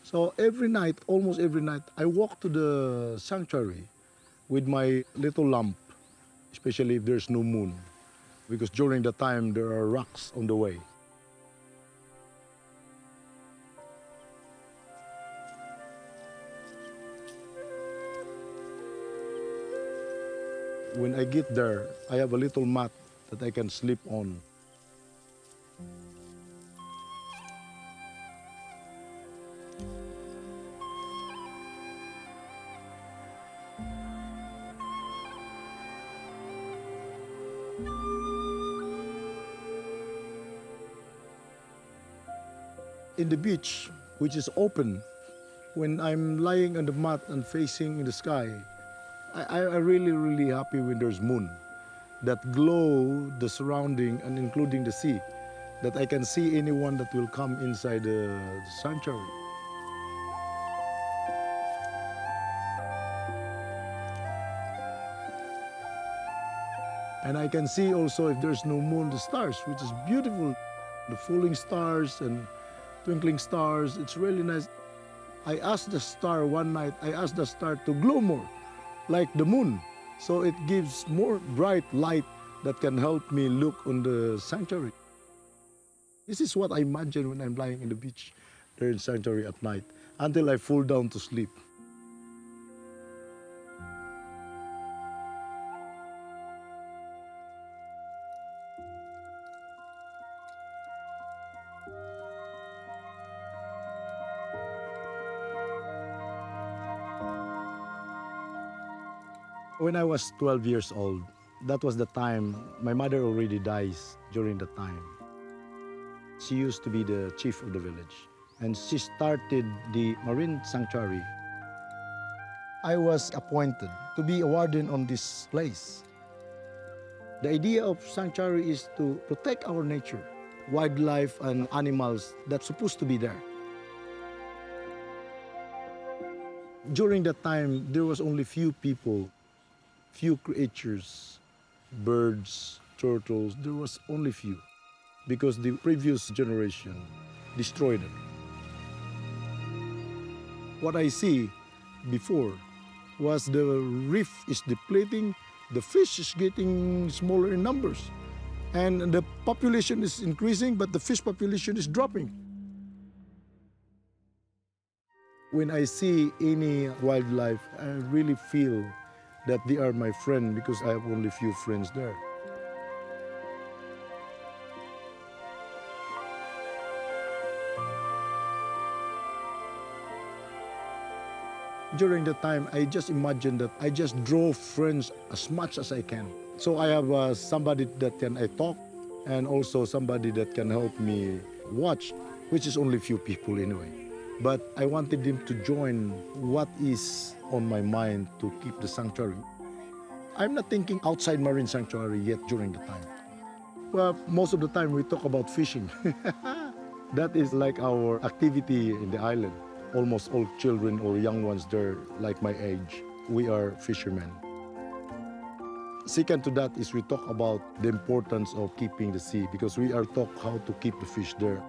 So every night, almost every night, I walk to the sanctuary with my little lamp, especially if there's no moon, because during the time there are rocks on the way. When I get there, I have a little mat that I can sleep on. In the beach, which is open, when I'm lying on the mat and facing the sky, I really, really happy when there's moon. That glow the surrounding and including the sea, that I can see anyone that will come inside the sanctuary. And I can see also, if there's no moon, the stars, which is beautiful. The falling stars and twinkling stars, it's really nice. I asked the star one night, I asked the star to glow more, like the moon. So it gives more bright light that can help me look on the sanctuary. This is what I imagine when I'm lying in the beach there in sanctuary at night, until I fall down to sleep. When I was 12 years old, that was the time my mother already dies during the time. She used to be the chief of the village, and she started the marine sanctuary. I was appointed to be a warden on this place. The idea of sanctuary is to protect our nature, wildlife and animals that's supposed to be there. During that time, there was only few people, few creatures, birds, turtles, there was only few, because the previous generation destroyed it. What I see before was the reef is depleting, the fish is getting smaller in numbers, and the population is increasing, but the fish population is dropping. When I see any wildlife, I really feel that they are my friend, because I have only few friends there. During the time, I just imagined that I just draw friends as much as I can. So I have somebody that can I talk, and also somebody that can help me watch, which is only few people anyway. But I wanted them to join what is on my mind to keep the sanctuary. I'm not thinking outside marine sanctuary yet during the time. Well, most of the time we talk about fishing. That is like our activity in the island. Almost all children or young ones there, like my age, we are fishermen. Second to that is we talk about the importance of keeping the sea, because we are taught how to keep the fish there.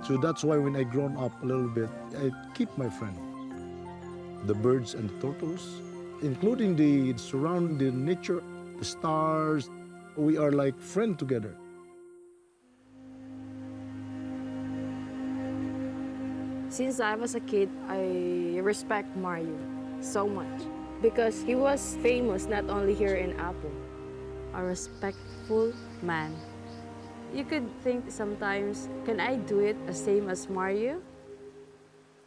So that's why when I grown up a little bit, I keep my friend. The birds and the turtles, including the surrounding nature, the stars, we are like friends together. Since I was a kid, I respect Mario so much because he was famous not only here in Apo. A respectful man. You could think sometimes, can I do it the same as Mario?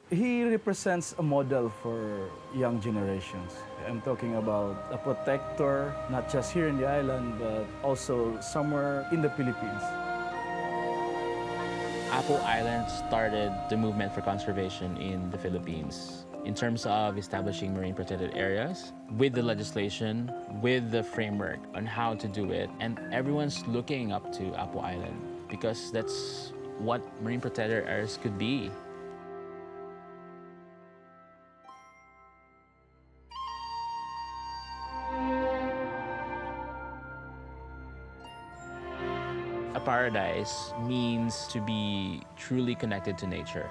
He represents a model for young generations. I'm talking about a protector, not just here in the island, but also somewhere in the Philippines. Apo Island started the movement for conservation in the Philippines in terms of establishing marine protected areas with the legislation, with the framework on how to do it. And everyone's looking up to Apo Island because that's what marine protected areas could be. A paradise means to be truly connected to nature.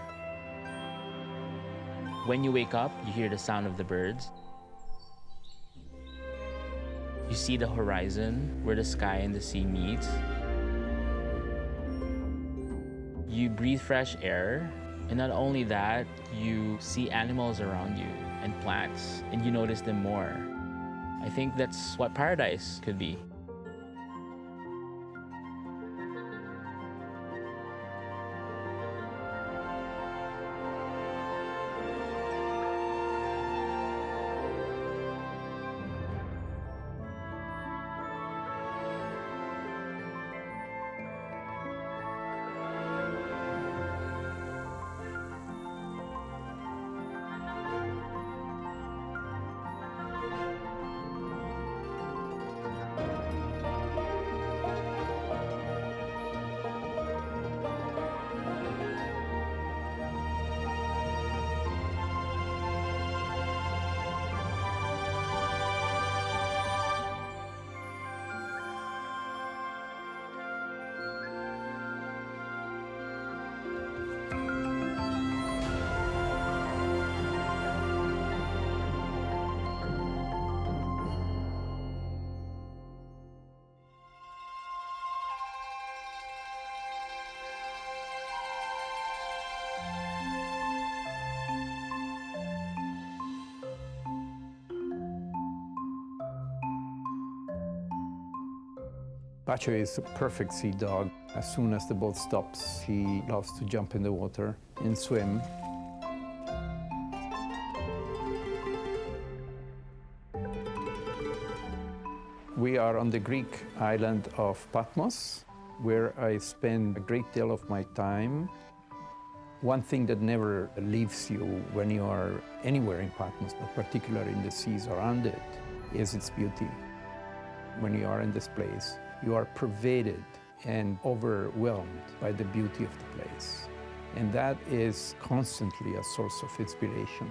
When you wake up, you hear the sound of the birds. You see the horizon where the sky and the sea meet. You breathe fresh air, and not only that, you see animals around you and plants, and you notice them more. I think that's what paradise could be. Pacho is a perfect sea dog. As soon as the boat stops, he loves to jump in the water and swim. We are on the Greek island of Patmos, where I spend a great deal of my time. One thing that never leaves you when you are anywhere in Patmos, but particularly in the seas around it, is its beauty. When you are in this place, you are pervaded and overwhelmed by the beauty of the place. And that is constantly a source of inspiration,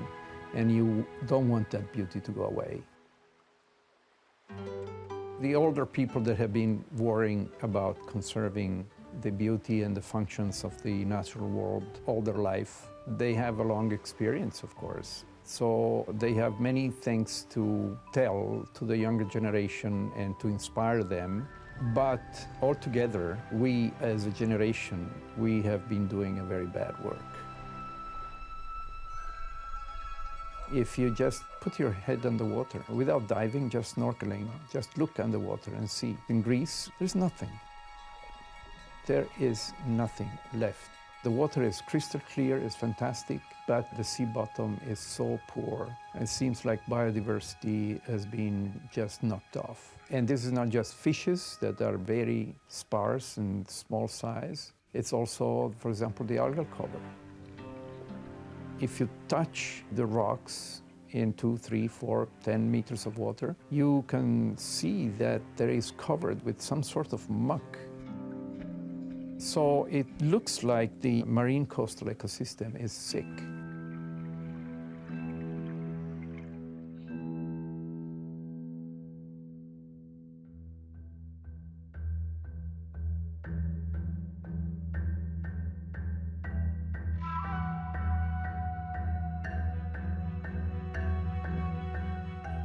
and you don't want that beauty to go away. The older people that have been worrying about conserving the beauty and the functions of the natural world all their life, they have a long experience, of course. So they have many things to tell to the younger generation and to inspire them. But altogether, we as a generation, we have been doing a very bad work. If you just put your head underwater, without diving, just snorkeling, just look underwater and see. In Greece, there's nothing. There is nothing left. The water is crystal clear, it's fantastic, but the sea bottom is so poor. It seems like biodiversity has been just knocked off. And this is not just fishes that are very sparse and small size. It's also, for example, the algal cover. If you touch the rocks in 2, 3, 4, 10 meters of water, you can see that there is covered with some sort of muck. So it looks like the marine coastal ecosystem is sick.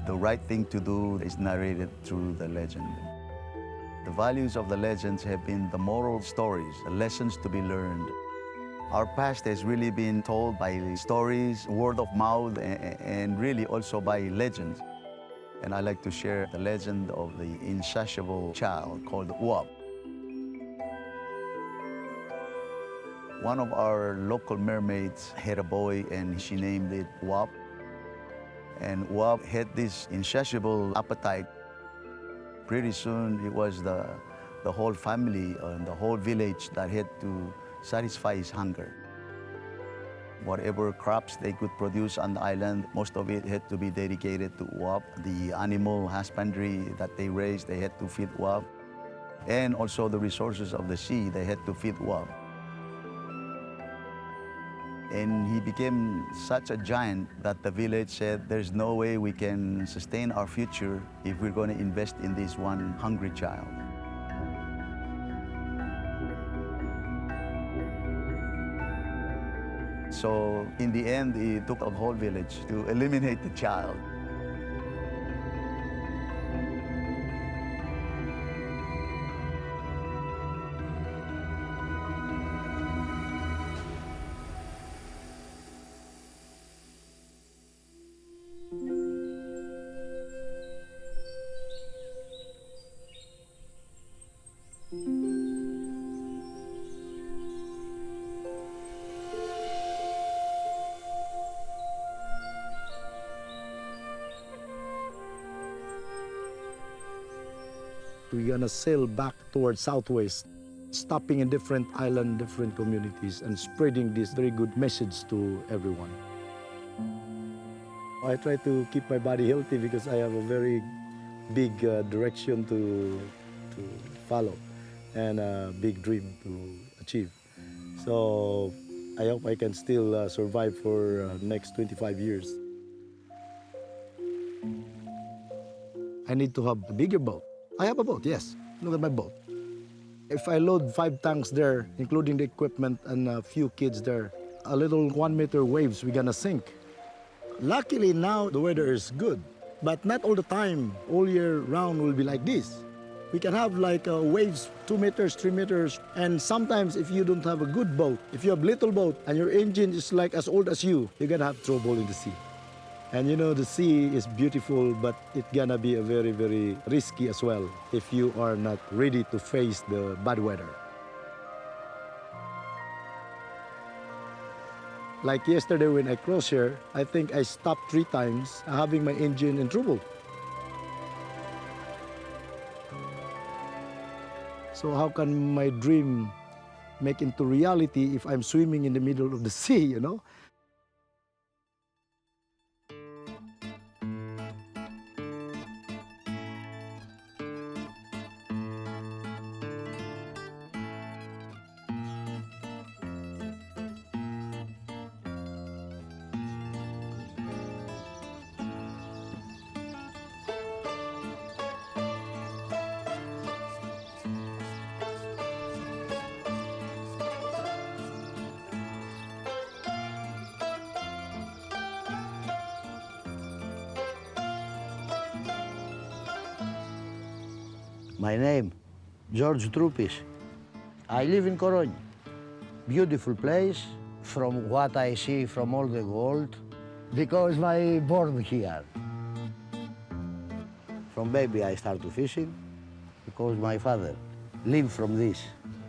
The right thing to do is narrated through the legend. The values of the legends have been the moral stories, the lessons to be learned. Our past has really been told by stories, word of mouth, and really also by legends. And I like to share the legend of the insatiable child called Uap. One of our local mermaids had a boy and she named it Uap. And Uap had this insatiable appetite. Pretty soon, it was the whole family and the whole village that had to satisfy his hunger. Whatever crops they could produce on the island, most of it had to be dedicated to Uap. The animal husbandry that they raised, they had to feed Uap. And also the resources of the sea, they had to feed Uap. And he became such a giant that the village said, there's no way we can sustain our future if we're going to invest in this one hungry child. So in the end, it took a whole village to eliminate the child. We're gonna sail back towards southwest, stopping in different island, different communities, and spreading this very good message to everyone. I try to keep my body healthy because I have a very big direction to follow and a big dream to achieve. So I hope I can still survive for next 25 years. I need to have a bigger boat. I have a boat, yes. Look at my boat. If I load 5 tanks there, including the equipment and a few kids there, a little 1-meter waves, we're gonna sink. Luckily now the weather is good, but not all the time, all year round will be like this. We can have like waves 2 meters, 3 meters, and sometimes if you don't have a good boat, if you have little boat and your engine is like as old as you're gonna have trouble in the sea. And you know, the sea is beautiful, but it's gonna be a very, very risky as well if you are not ready to face the bad weather. Like yesterday when I crossed here, I think I stopped 3 times having my engine in trouble. So how can my dream make into reality if I'm swimming in the middle of the sea, you know? My name, George Troupis. I live in Corogne. Beautiful place, from what I see from all the world, because I born here. From baby I start to fishing, because my father lived from this,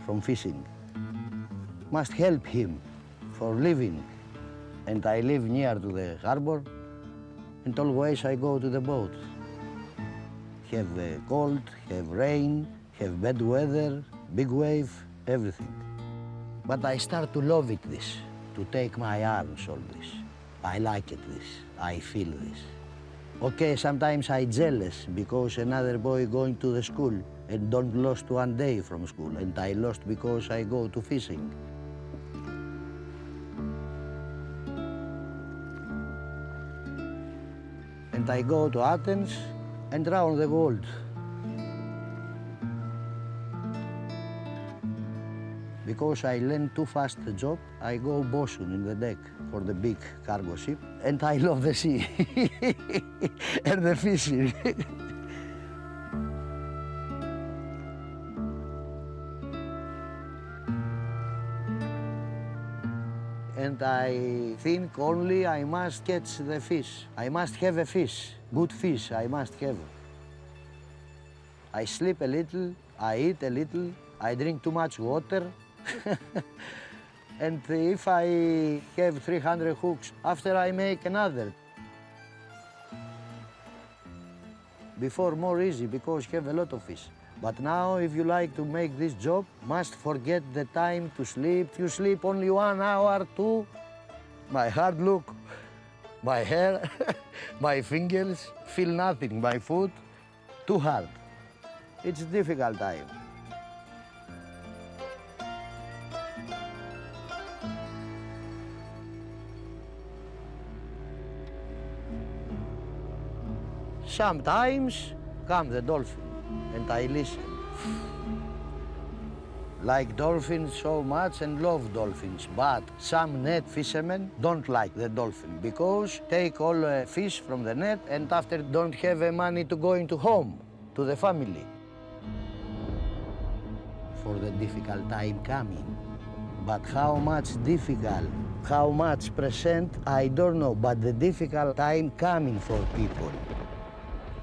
from fishing. Must help him for living. And I live near to the harbor, and always I go to the boat. Have cold, have rain, have bad weather, big wave, everything. But I start to love it this, to take my arms all this. I like it this, I feel this. Okay, sometimes I jealous because another boy going to the school and don't lost 1 day from school, and I lost because I go to fishing. And I go to Athens and around the world. Because I learn too fast the job, I go bosun in the deck for the big cargo ship, and I love the sea and the fishing. And I think only I must catch the fish. I must have a fish, good fish I must have. I sleep a little, I eat a little, I drink too much water. And if I have 300 hooks, after I make another. Before more easy because you have a lot of fish. But now if you like to make this job, must forget the time to sleep. You sleep only 1 hour, 2. My hard look, my hair, my fingers, feel nothing, my foot, too hard. It's a difficult time. Sometimes come the dolphin and I listen. like dolphins so much and love dolphins, but some net fishermen don't like the dolphin because take all fish from the net and after don't have money to go into home, to the family. For the difficult time coming. But how much difficult, how much present, I don't know, but the difficult time coming for people.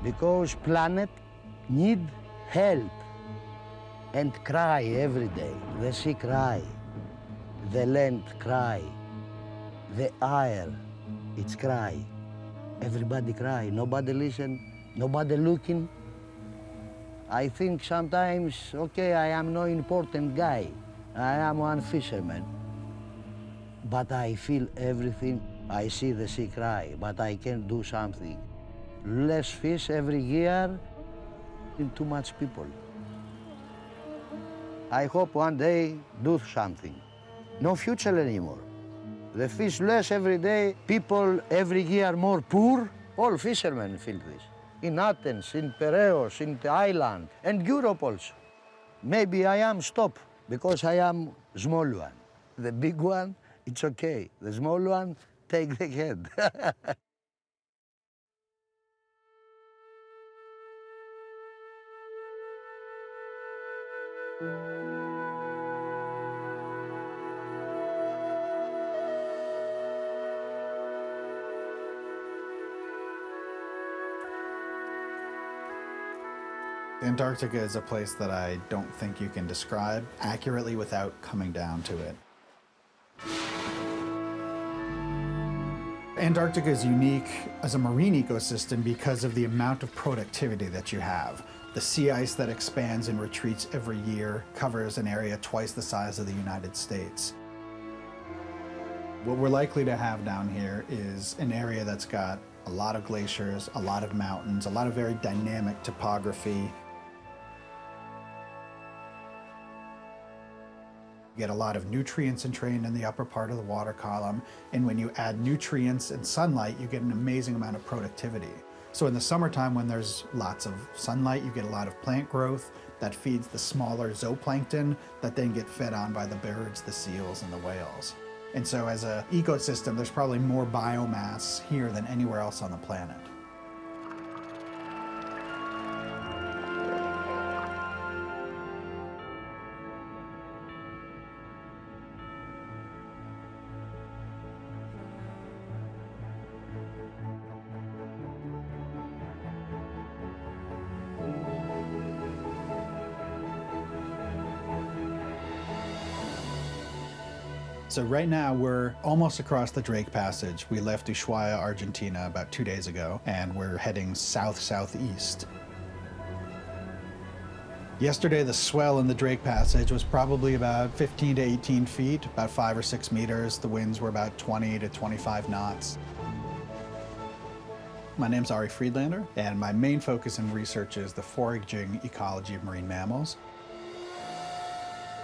Because planet need help and cry every day. The sea cry, the land cry, the air, it's cry. Everybody cry, nobody listen, nobody looking. I think sometimes, okay, I am no important guy. I am one fisherman. But I feel everything. I see the sea cry, but I can do something. Less fish every year, and too much people. I hope one day do something. No future anymore. The fish less every day, people every year more poor. All fishermen feel this. In Athens, in Piraeus, in the island, and Europe also. Maybe I am stop because I am small one. The big one, it's okay. The small one, take the head. Antarctica is a place that I don't think you can describe accurately without coming down to it. Antarctica is unique as a marine ecosystem because of the amount of productivity that you have. The sea ice that expands and retreats every year covers an area twice the size of the United States. What we're likely to have down here is an area that's got a lot of glaciers, a lot of mountains, a lot of very dynamic topography. You get a lot of nutrients entrained in the upper part of the water column, and when you add nutrients and sunlight, you get an amazing amount of productivity. So in the summertime, when there's lots of sunlight, you get a lot of plant growth that feeds the smaller zooplankton that then get fed on by the birds, the seals, and the whales. And so as an ecosystem, there's probably more biomass here than anywhere else on the planet. So right now we're almost across the Drake Passage. We left Ushuaia, Argentina about 2 days ago, and we're heading south-southeast. Yesterday the swell in the Drake Passage was probably about 15 to 18 feet, about 5 or 6 meters. The winds were about 20 to 25 knots. My name's Ari Friedlander, and my main focus in research is the foraging ecology of marine mammals.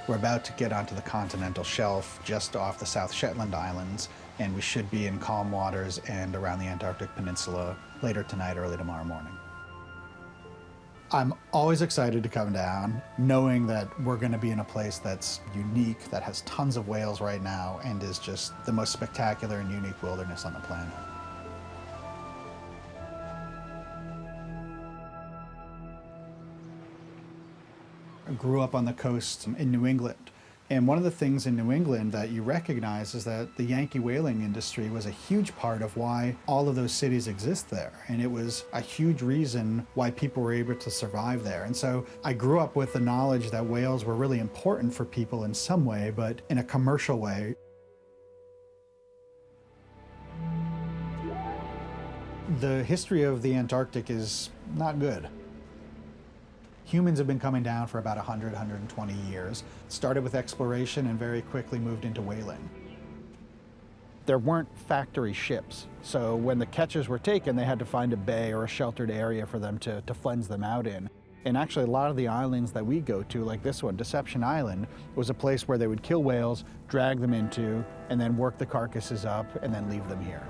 We're about to get onto the continental shelf just off the South Shetland Islands, and we should be in calm waters and around the Antarctic Peninsula later tonight, early tomorrow morning. I'm always excited to come down, knowing that we're going to be in a place that's unique, that has tons of whales right now, and is just the most spectacular and unique wilderness on the planet. I grew up on the coast in New England. And one of the things in New England that you recognize is that the Yankee whaling industry was a huge part of why all of those cities exist there. And it was a huge reason why people were able to survive there. And so I grew up with the knowledge that whales were really important for people in some way, but in a commercial way. The history of the Antarctic is not good. Humans have been coming down for about 100, 120 years. Started with exploration and very quickly moved into whaling. There weren't factory ships, so when the catches were taken, they had to find a bay or a sheltered area for them to cleanse them out in. And actually, a lot of the islands that we go to, like this one, Deception Island, was a place where they would kill whales, drag them into, and then work the carcasses up, and then leave them here.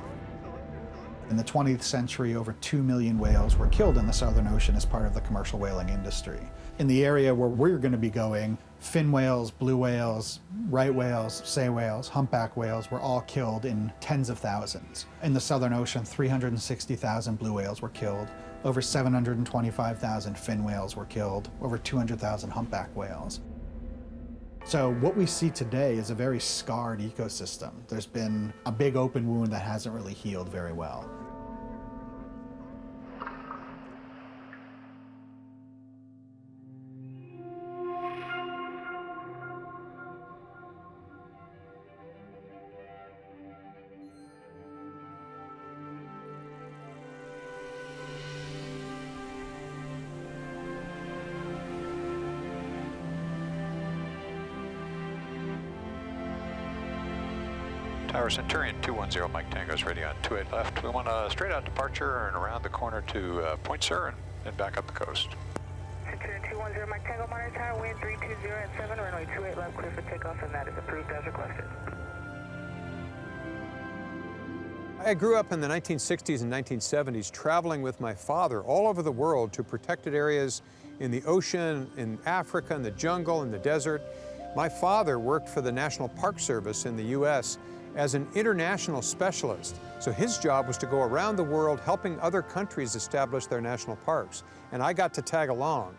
In the 20th century, over 2 million whales were killed in the Southern Ocean as part of the commercial whaling industry. In the area where we're going to be going, Fin whales, blue whales, right whales, sei whales, humpback whales were all killed in tens of thousands. In the Southern Ocean, 360,000 blue whales were killed, over 725,000 fin whales were killed, over 200,000 humpback whales. So what we see today is a very scarred ecosystem. There's been a big open wound that hasn't really healed very well. Tower Centurion 210, Mike Tango's ready on 28 left. We want a straight out departure and around the corner to Point Sur and then back up the coast. Centurion 210, Mike Tango, monitor tower, wind 320 at 7, runway 28 left, clear for takeoff, and that is approved as requested. I grew up in the 1960s and 1970s traveling with my father all over the world to protected areas in the ocean, in Africa, in the jungle, in the desert. My father worked for the National Park Service in the U.S. as an international specialist. So his job was to go around the world helping other countries establish their national parks. And I got to tag along.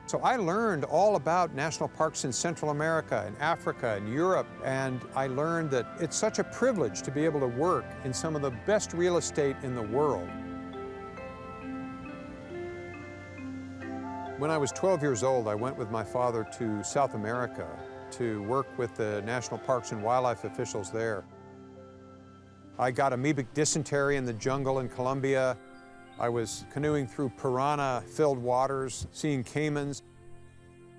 So I learned all about national parks in Central America, in Africa, in Europe, and I learned that it's such a privilege to be able to work in some of the best real estate in the world. When I was 12 years old, I went with my father to South America to work with the national parks and wildlife officials there. I got amoebic dysentery in the jungle in Colombia. I was canoeing through piranha-filled waters, seeing caimans.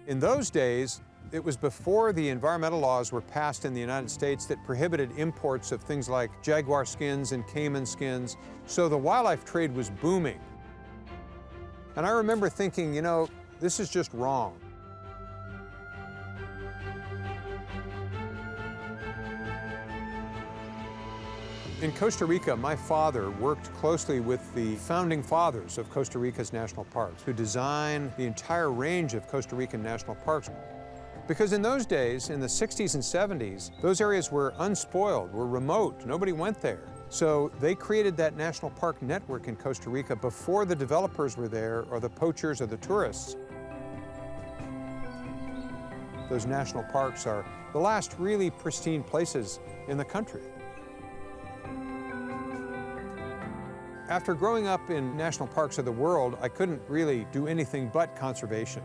In those days, it was before the environmental laws were passed in the United States that prohibited imports of things like jaguar skins and caiman skins, so the wildlife trade was booming. And I remember thinking, you know, this is just wrong. In Costa Rica, my father worked closely with the founding fathers of Costa Rica's national parks, who designed the entire range of Costa Rican national parks. Because in those days, in the 60s and 70s, those areas were unspoiled, were remote, nobody went there. So they created that national park network in Costa Rica before the developers were there, or the poachers or the tourists. Those national parks are the last really pristine places in the country. After growing up in national parks of the world, I couldn't really do anything but conservation.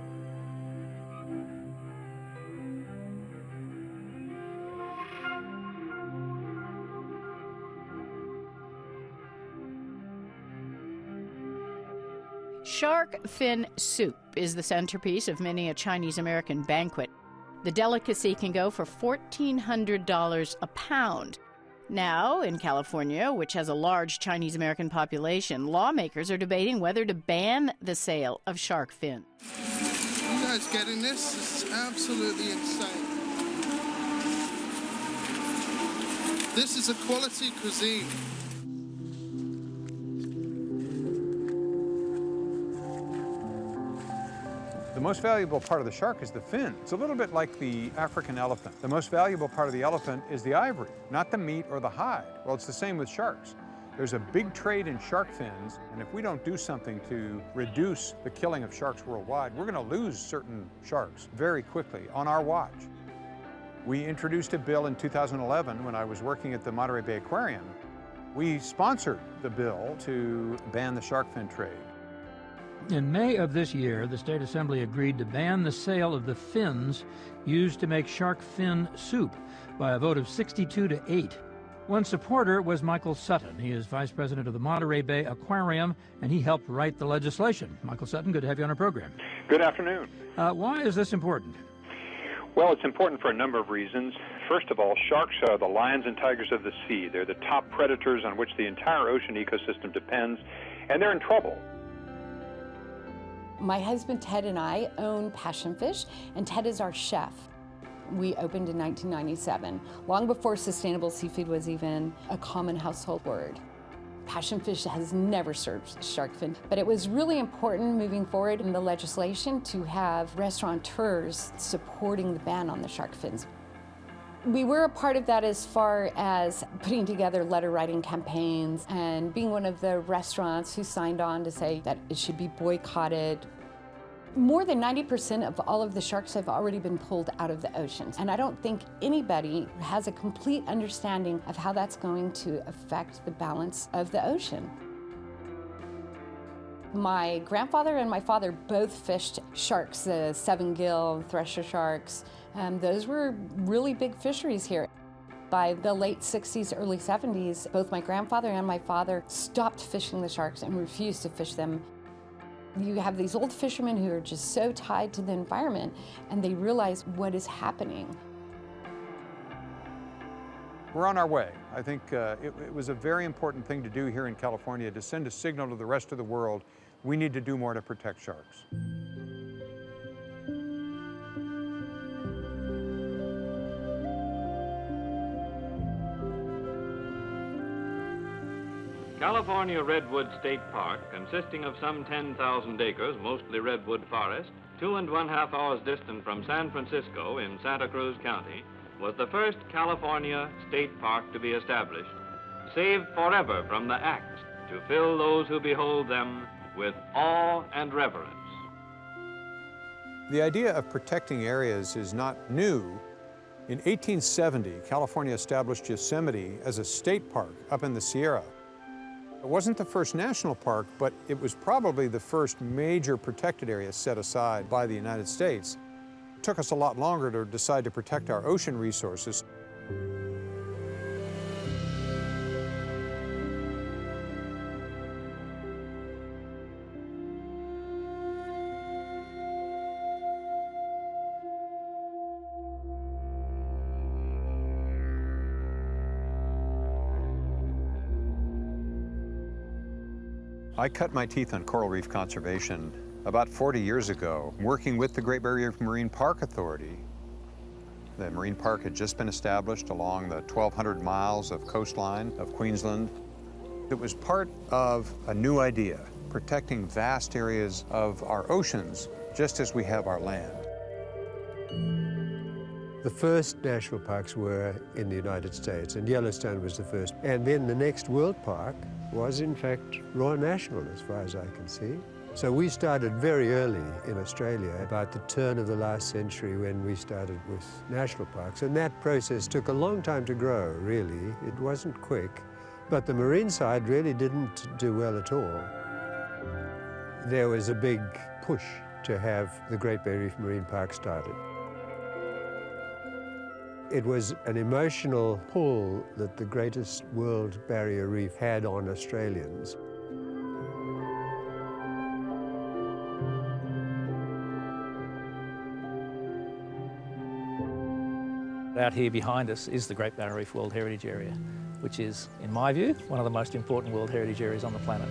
Shark fin soup is the centerpiece of many a Chinese-American banquet. The delicacy can go for $1,400 a pound. Now, in California, which has a large Chinese-American population, lawmakers are debating whether to ban the sale of shark fin. You guys getting this? This is absolutely insane. This is a quality cuisine. The most valuable part of the shark is the fin. It's a little bit like the African elephant. The most valuable part of the elephant is the ivory, not the meat or the hide. Well, it's the same with sharks. There's a big trade in shark fins, and if we don't do something to reduce the killing of sharks worldwide, we're going to lose certain sharks very quickly on our watch. We introduced a bill in 2011 when I was working at the Monterey Bay Aquarium. We sponsored the bill to ban the shark fin trade. In May of this year, the State Assembly agreed to ban the sale of the fins used to make shark fin soup by a vote of 62 to 8. One supporter was Michael Sutton. He is vice president of the Monterey Bay Aquarium, and he helped write the legislation. Michael Sutton, good to have you on our program. Good afternoon. Why is this important? Well, it's important for a number of reasons. First of all, sharks are the lions and tigers of the sea. They're the top predators on which the entire ocean ecosystem depends, and they're in trouble. My husband Ted and I own Passion Fish, and Ted is our chef. We opened in 1997, long before sustainable seafood was even a common household word. Passionfish has never served shark fin, but it was really important moving forward in the legislation to have restaurateurs supporting the ban on the shark fins. We were a part of that as far as putting together letter writing campaigns and being one of the restaurants who signed on to say that it should be boycotted. More than 90% of all of the sharks have already been pulled out of the oceans, and I don't think anybody has a complete understanding of how that's going to affect the balance of the ocean. My grandfather and my father both fished sharks, the seven-gill, thresher sharks. Those were really big fisheries here. By the late 60s, early 70s, both my grandfather and my father stopped fishing the sharks and refused to fish them. You have these old fishermen who are just so tied to the environment, and they realize what is happening. We're on our way. I think it was a very important thing to do here in California, to send a signal to the rest of the world. We need to do more to protect sharks. California Redwood State Park, consisting of some 10,000 acres, mostly redwood forest, 2.5 hours distant from San Francisco in Santa Cruz County, was the first California state park to be established, saved forever from the axe to fill those who behold them with awe and reverence. The idea of protecting areas is not new. In 1870, California established Yosemite as a state park up in the Sierra. It wasn't the first national park, but it was probably the first major protected area set aside by the United States. It took us a lot longer to decide to protect our ocean resources. I cut my teeth on coral reef conservation about 40 years ago, working with the Great Barrier Reef Marine Park Authority. The marine park had just been established along the 1,200 miles of coastline of Queensland. It was part of a new idea, protecting vast areas of our oceans, just as we have our land. The first national parks were in the United States, and Yellowstone was the first. And then the next world park was, in fact, Royal National, as far as I can see. So we started very early in Australia, about the turn of the last century, when we started with national parks. And that process took a long time to grow, really. It wasn't quick. But the marine side really didn't do well at all. There was a big push to have the Great Barrier Reef Marine Park started. It was an emotional pull that the greatest world barrier reef had on Australians. Out here behind us is the Great Barrier Reef World Heritage Area, which is, in my view, one of the most important World Heritage areas on the planet.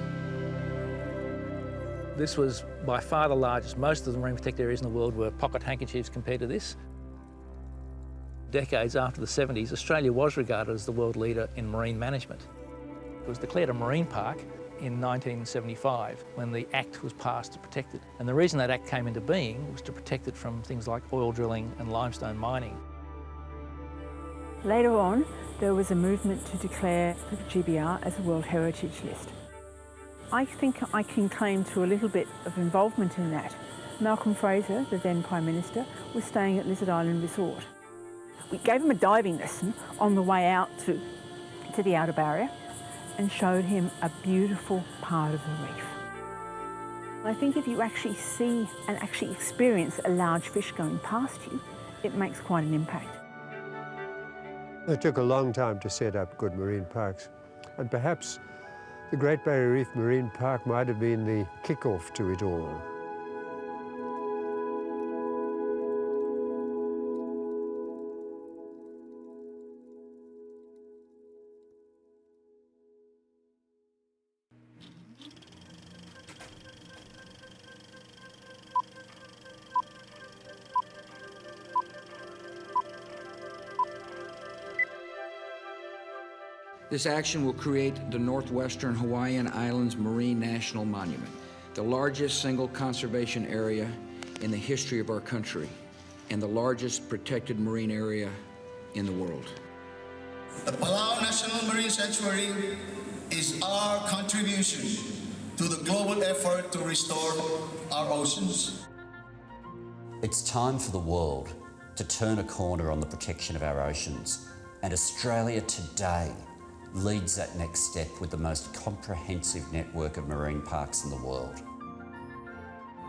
This was by far the largest. Most of the marine protected areas in the world were pocket handkerchiefs compared to this. Decades after the 70s, Australia was regarded as the world leader in marine management. It was declared a marine park in 1975 when the Act was passed to protect it. And the reason that Act came into being was to protect it from things like oil drilling and limestone mining. Later on, there was a movement to declare the GBR as a World Heritage List. I think I can claim to a little bit of involvement in that. Malcolm Fraser, the then Prime Minister, was staying at Lizard Island Resort. We gave him a diving lesson on the way out to the outer barrier and showed him a beautiful part of the reef. I think if you actually see and actually experience a large fish going past you, it makes quite an impact. It took a long time to set up good marine parks, and perhaps the Great Barrier Reef Marine Park might have been the kick-off to it all. This action will create the Northwestern Hawaiian Islands Marine National Monument, the largest single conservation area in the history of our country, and the largest protected marine area in the world. The Palau National Marine Sanctuary is our contribution to the global effort to restore our oceans. It's time for the world to turn a corner on the protection of our oceans, and Australia today leads that next step with the most comprehensive network of marine parks in the world.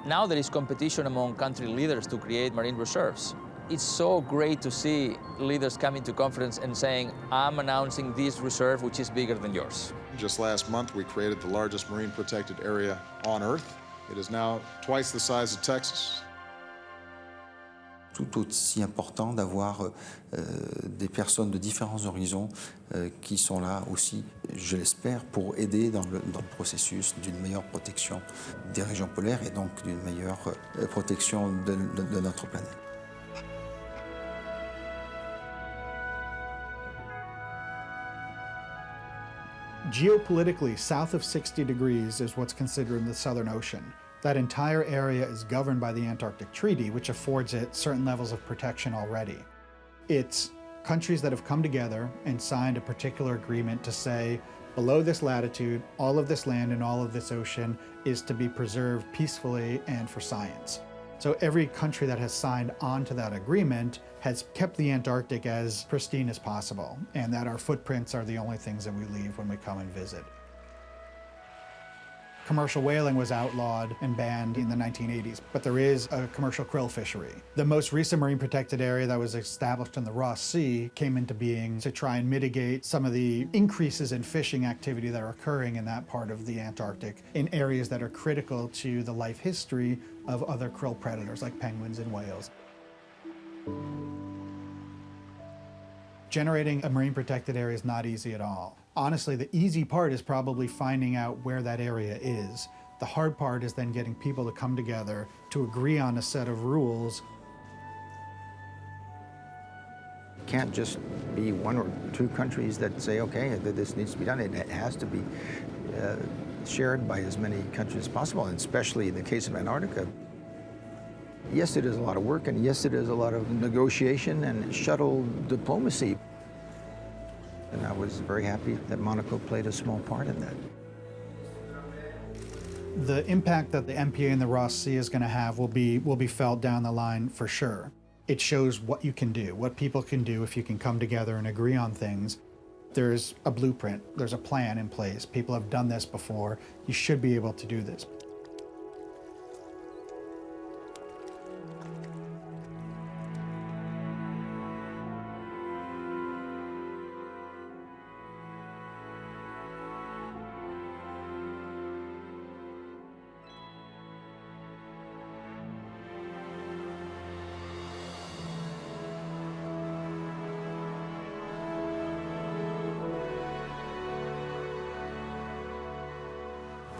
Now there is competition among country leaders to create marine reserves. It's so great to see leaders coming to conference and saying, I'm announcing this reserve which is bigger than yours. Just last month, we created the largest marine protected area on Earth. It is now twice the size of Texas. Tout aussi important d'avoir des personnes de différents horizons qui sont là aussi, je l'espère, pour aider dans le processus d'une meilleure protection des régions polaires et donc d'une meilleure protection de notre planète. Geopolitically, south of 60 degrees is what's considered the Southern Ocean. That entire area is governed by the Antarctic Treaty, which affords it certain levels of protection already. It's countries that have come together and signed a particular agreement to say, below this latitude, all of this land and all of this ocean is to be preserved peacefully and for science. So every country that has signed on to that agreement has kept the Antarctic as pristine as possible, and that our footprints are the only things that we leave when we come and visit. Commercial whaling was outlawed and banned in the 1980s, but there is a commercial krill fishery. The most recent marine protected area that was established in the Ross Sea came into being to try and mitigate some of the increases in fishing activity that are occurring in that part of the Antarctic in areas that are critical to the life history of other krill predators like penguins and whales. Generating a marine protected area is not easy at all. Honestly, the easy part is probably finding out where that area is. The hard part is then getting people to come together to agree on a set of rules. It can't just be one or two countries that say, okay, this needs to be done. It has to be shared by as many countries as possible, and especially in the case of Antarctica. Yes, it is a lot of work, and yes, it is a lot of negotiation and shuttle diplomacy. And I was very happy that Monaco played a small part in that. The impact that the MPA in the Ross Sea is going to have will be felt down the line for sure. It shows what you can do, what people can do if you can come together and agree on things. There's a blueprint, there's a plan in place. People have done this before. You should be able to do this.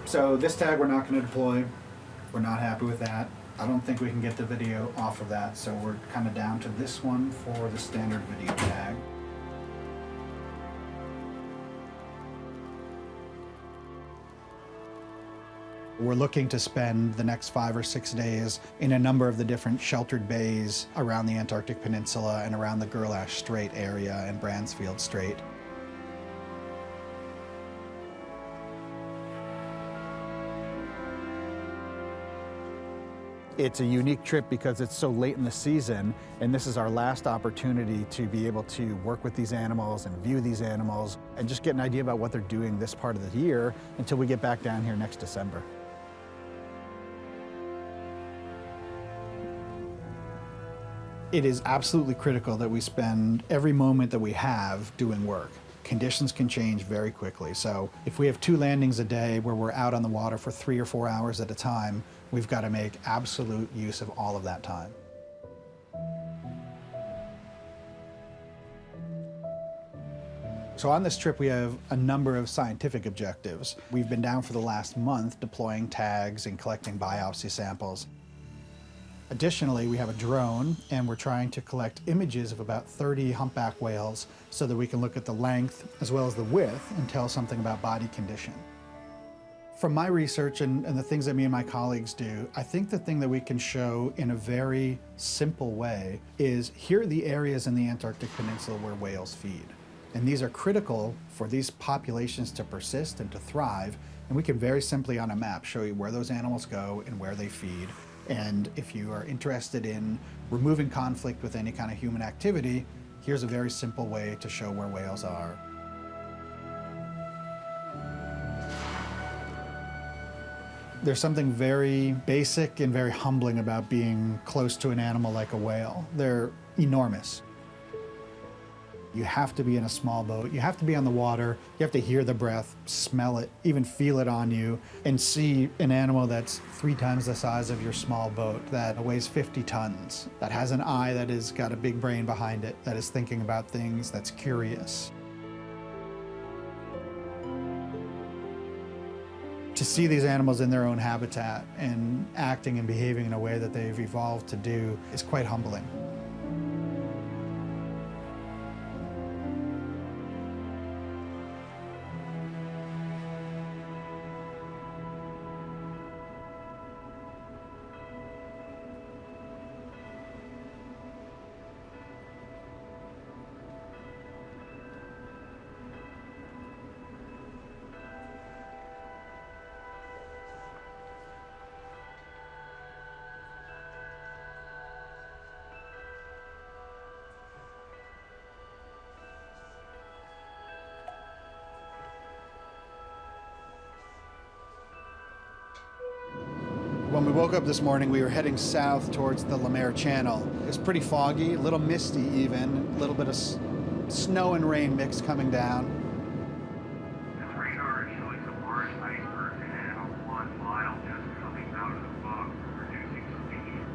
So this tag we're not going to deploy. We're not happy with that. I don't think we can get the video off of that, so we're kind of down to this one for the standard video tag. We're looking to spend the next 5 or 6 days in a number of the different sheltered bays around the Antarctic Peninsula and around the Gerlache Strait area and Bransfield Strait. It's a unique trip because it's so late in the season, and this is our last opportunity to be able to work with these animals and view these animals and just get an idea about what they're doing this part of the year until we get back down here next December. It is absolutely critical that we spend every moment that we have doing work. Conditions can change very quickly, so if we have 2 landings a day where we're out on the water for 3 or 4 hours at a time, we've got to make absolute use of all of that time. So on this trip, we have a number of scientific objectives. We've been down for the last month deploying tags and collecting biopsy samples. Additionally, we have a drone, and we're trying to collect images of about 30 humpback whales so that we can look at the length as well as the width and tell something about body condition. From my research and the things that me and my colleagues do, I think the thing that we can show in a very simple way is here are the areas in the Antarctic Peninsula where whales feed. And these are critical for these populations to persist and to thrive. And we can very simply on a map show you where those animals go and where they feed. And if you are interested in removing conflict with any kind of human activity, here's a very simple way to show where whales are. There's something very basic and very humbling about being close to an animal like a whale. They're enormous. You have to be in a small boat. You have to be on the water. You have to hear the breath, smell it, even feel it on you, and see an animal that's 3 times the size of your small boat, that weighs 50 tons, that has an eye that has got a big brain behind it, that is thinking about things, that's curious. To see these animals in their own habitat and acting and behaving in a way that they've evolved to do is quite humbling. When we woke up this morning, we were heading south towards the Lemaire Channel. It was pretty foggy, a little misty even, a little bit of snow and rain mix coming down. This radar is showing some large icebergs ahead about 1 mile just coming out of the fog, reducing speed.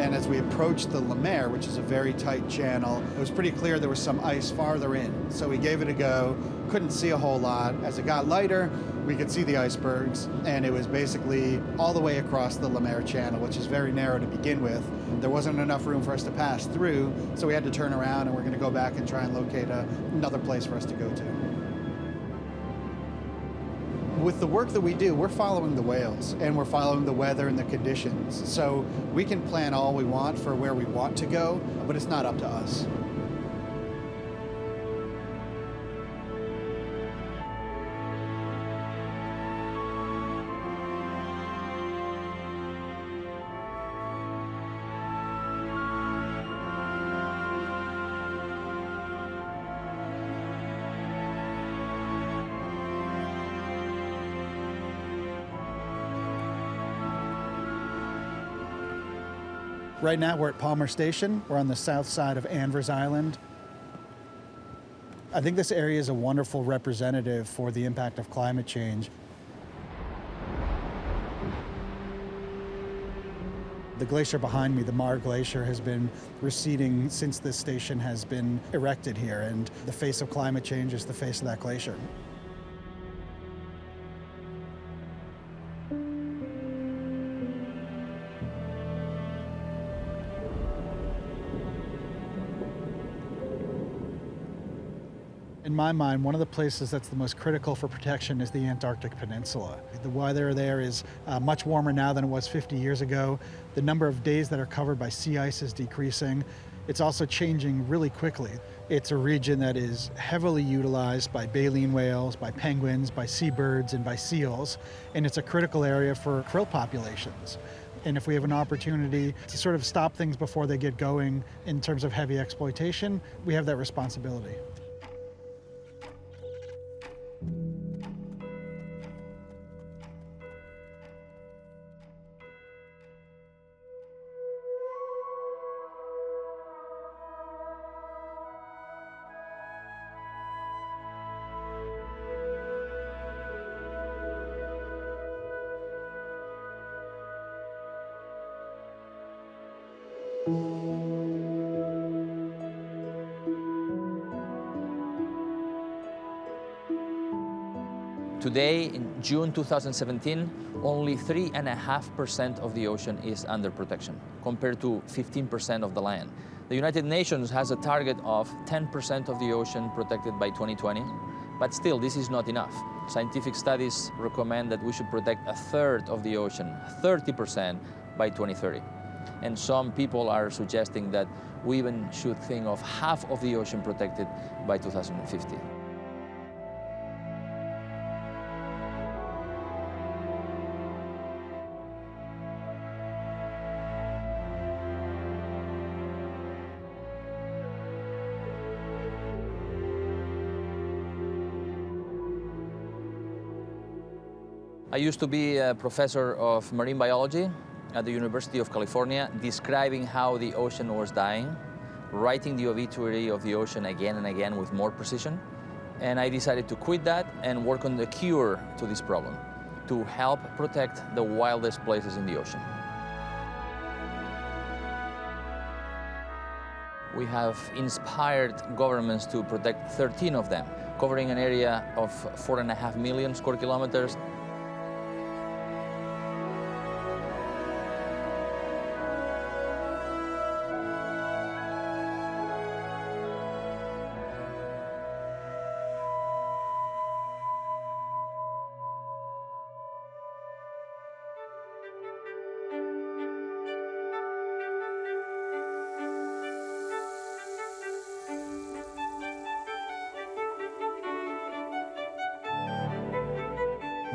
And as we approached the Lemaire, which is a very tight channel, it was pretty clear there was some ice farther in. So we gave it a go, couldn't see a whole lot. As it got lighter, we could see the icebergs, and it was basically all the way across the Lemaire Channel, which is very narrow to begin with. There wasn't enough room for us to pass through, so we had to turn around, and we're going to go back and try and locate another place for us to go to. With the work that we do, we're following the whales, and we're following the weather and the conditions. So we can plan all we want for where we want to go, but it's not up to us. Right now we're at Palmer Station. We're on the south side of Anvers Island. I think this area is a wonderful representative for the impact of climate change. The glacier behind me, the Mar Glacier, has been receding since this station has been erected here, and the face of climate change is the face of that glacier. In my mind, one of the places that's the most critical for protection is the Antarctic Peninsula. The weather there is much warmer now than it was 50 years ago. The number of days that are covered by sea ice is decreasing. It's also changing really quickly. It's a region that is heavily utilized by baleen whales, by penguins, by seabirds, and by seals, and it's a critical area for krill populations. And if we have an opportunity to sort of stop things before they get going in terms of heavy exploitation, we have that responsibility. Today, in June 2017, only 3.5% of the ocean is under protection, compared to 15% of the land. The United Nations has a target of 10% of the ocean protected by 2020, but still, this is not enough. Scientific studies recommend that we should protect a third of the ocean, 30% by 2030. And some people are suggesting that we even should think of half of the ocean protected by 2050. I used to be a professor of marine biology at the University of California, describing how the ocean was dying, writing the obituary of the ocean again and again with more precision. And I decided to quit that and work on the cure to this problem, to help protect the wildest places in the ocean. We have inspired governments to protect 13 of them, covering an area of 4.5 million square kilometers.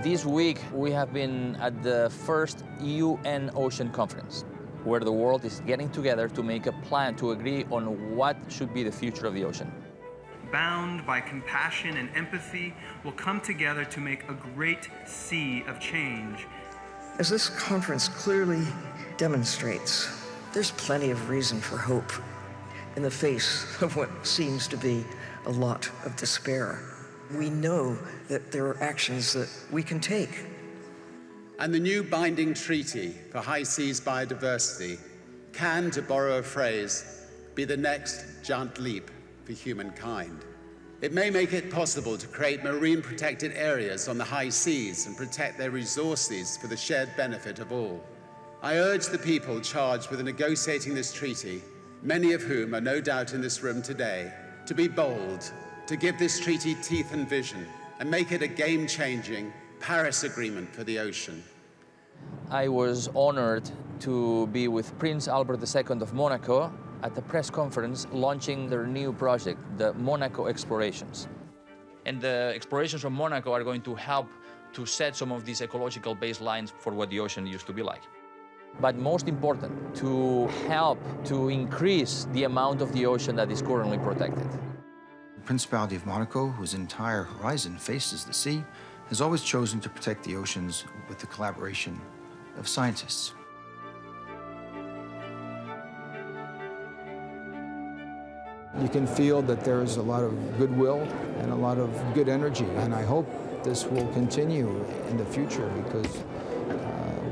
This week, we have been at the first UN Ocean Conference, where the world is getting together to make a plan to agree on what should be the future of the ocean. Bound by compassion and empathy, will come together to make a great sea of change. As this conference clearly demonstrates, there's plenty of reason for hope in the face of what seems to be a lot of despair. We know that there are actions that we can take. And the new binding treaty for high seas biodiversity can, to borrow a phrase, be the next giant leap for humankind. It may make it possible to create marine protected areas on the high seas and protect their resources for the shared benefit of all. I urge the people charged with negotiating this treaty, many of whom are no doubt in this room today, to be bold, to give this treaty teeth and vision, and make it a game-changing Paris Agreement for the ocean. I was honored to be with Prince Albert II of Monaco at the press conference launching their new project, the Monaco Explorations. And the explorations from Monaco are going to help to set some of these ecological baselines for what the ocean used to be like. But most important, to help to increase the amount of the ocean that is currently protected. The Principality of Monaco, whose entire horizon faces the sea, has always chosen to protect the oceans with the collaboration of scientists. You can feel that there is a lot of goodwill and a lot of good energy, and I hope this will continue in the future because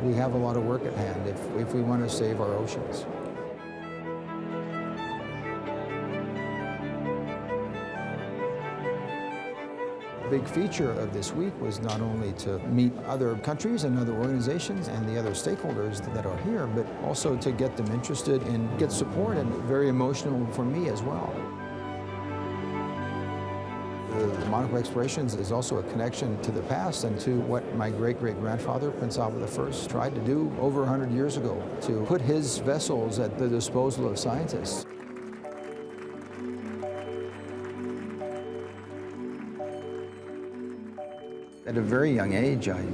we have a lot of work at hand if we want to save our oceans. The big feature of this week was not only to meet other countries and other organizations and the other stakeholders that are here, but also to get them interested and get support, and very emotional for me as well. The Monaco Explorations is also a connection to the past and to what my great-great-grandfather, Prince Albert I, tried to do over 100 years ago, to put his vessels at the disposal of scientists. At a very young age, I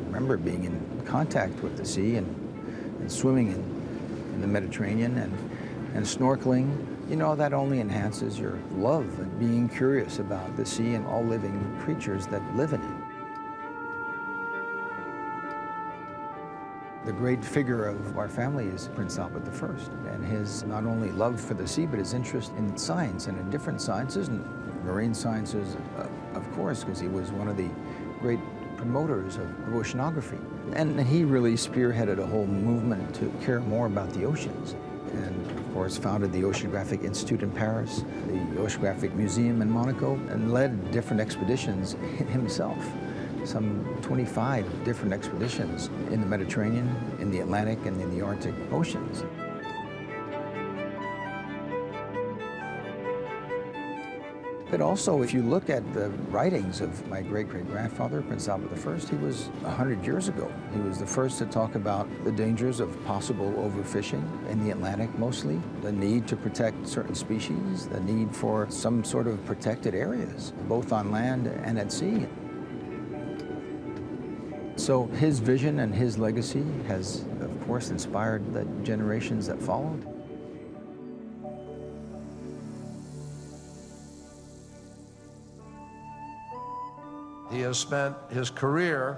remember being in contact with the sea and swimming in the Mediterranean and snorkeling. You know, that only enhances your love and being curious about the sea and all living creatures that live in it. The great figure of our family is Prince Albert I, and his not only love for the sea, but his interest in science and in different sciences, and marine sciences, of course, because he was one of the great promoters of oceanography. And he really spearheaded a whole movement to care more about the oceans. and of course founded the Oceanographic Institute in Paris, the Oceanographic Museum in Monaco, and led different expeditions himself. Some 25 different expeditions in the Mediterranean, in the Atlantic, and in the Arctic oceans. But also, if you look at the writings of my great-great-grandfather, Prince Albert I, he was 100 years ago. He was the first to talk about the dangers of possible overfishing in the Atlantic mostly, the need to protect certain species, the need for some sort of protected areas, both on land and at sea. So his vision and his legacy has, of course, inspired the generations that followed. He has spent his career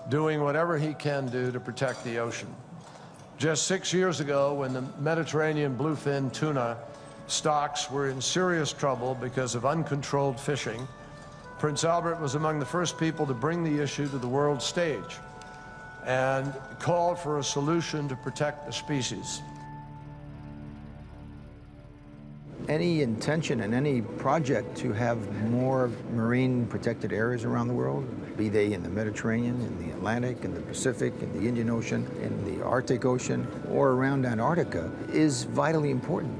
doing whatever he can do to protect the ocean. Just 6 years ago, when the Mediterranean bluefin tuna stocks were in serious trouble because of uncontrolled fishing, Prince Albert was among the first people to bring the issue to the world stage and called for a solution to protect the species. Any intention and any project to have more marine protected areas around the world, be they in the Mediterranean, in the Atlantic, in the Pacific, in the Indian Ocean, in the Arctic Ocean, or around Antarctica, is vitally important.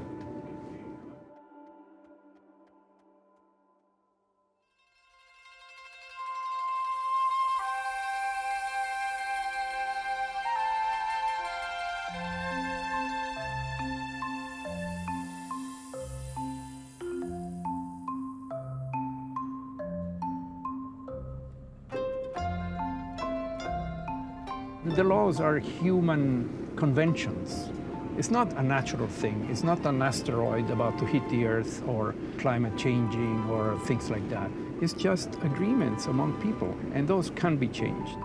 The laws are human conventions. It's not a natural thing. It's not an asteroid about to hit the Earth or climate changing or things like that. It's just agreements among people, and those can be changed.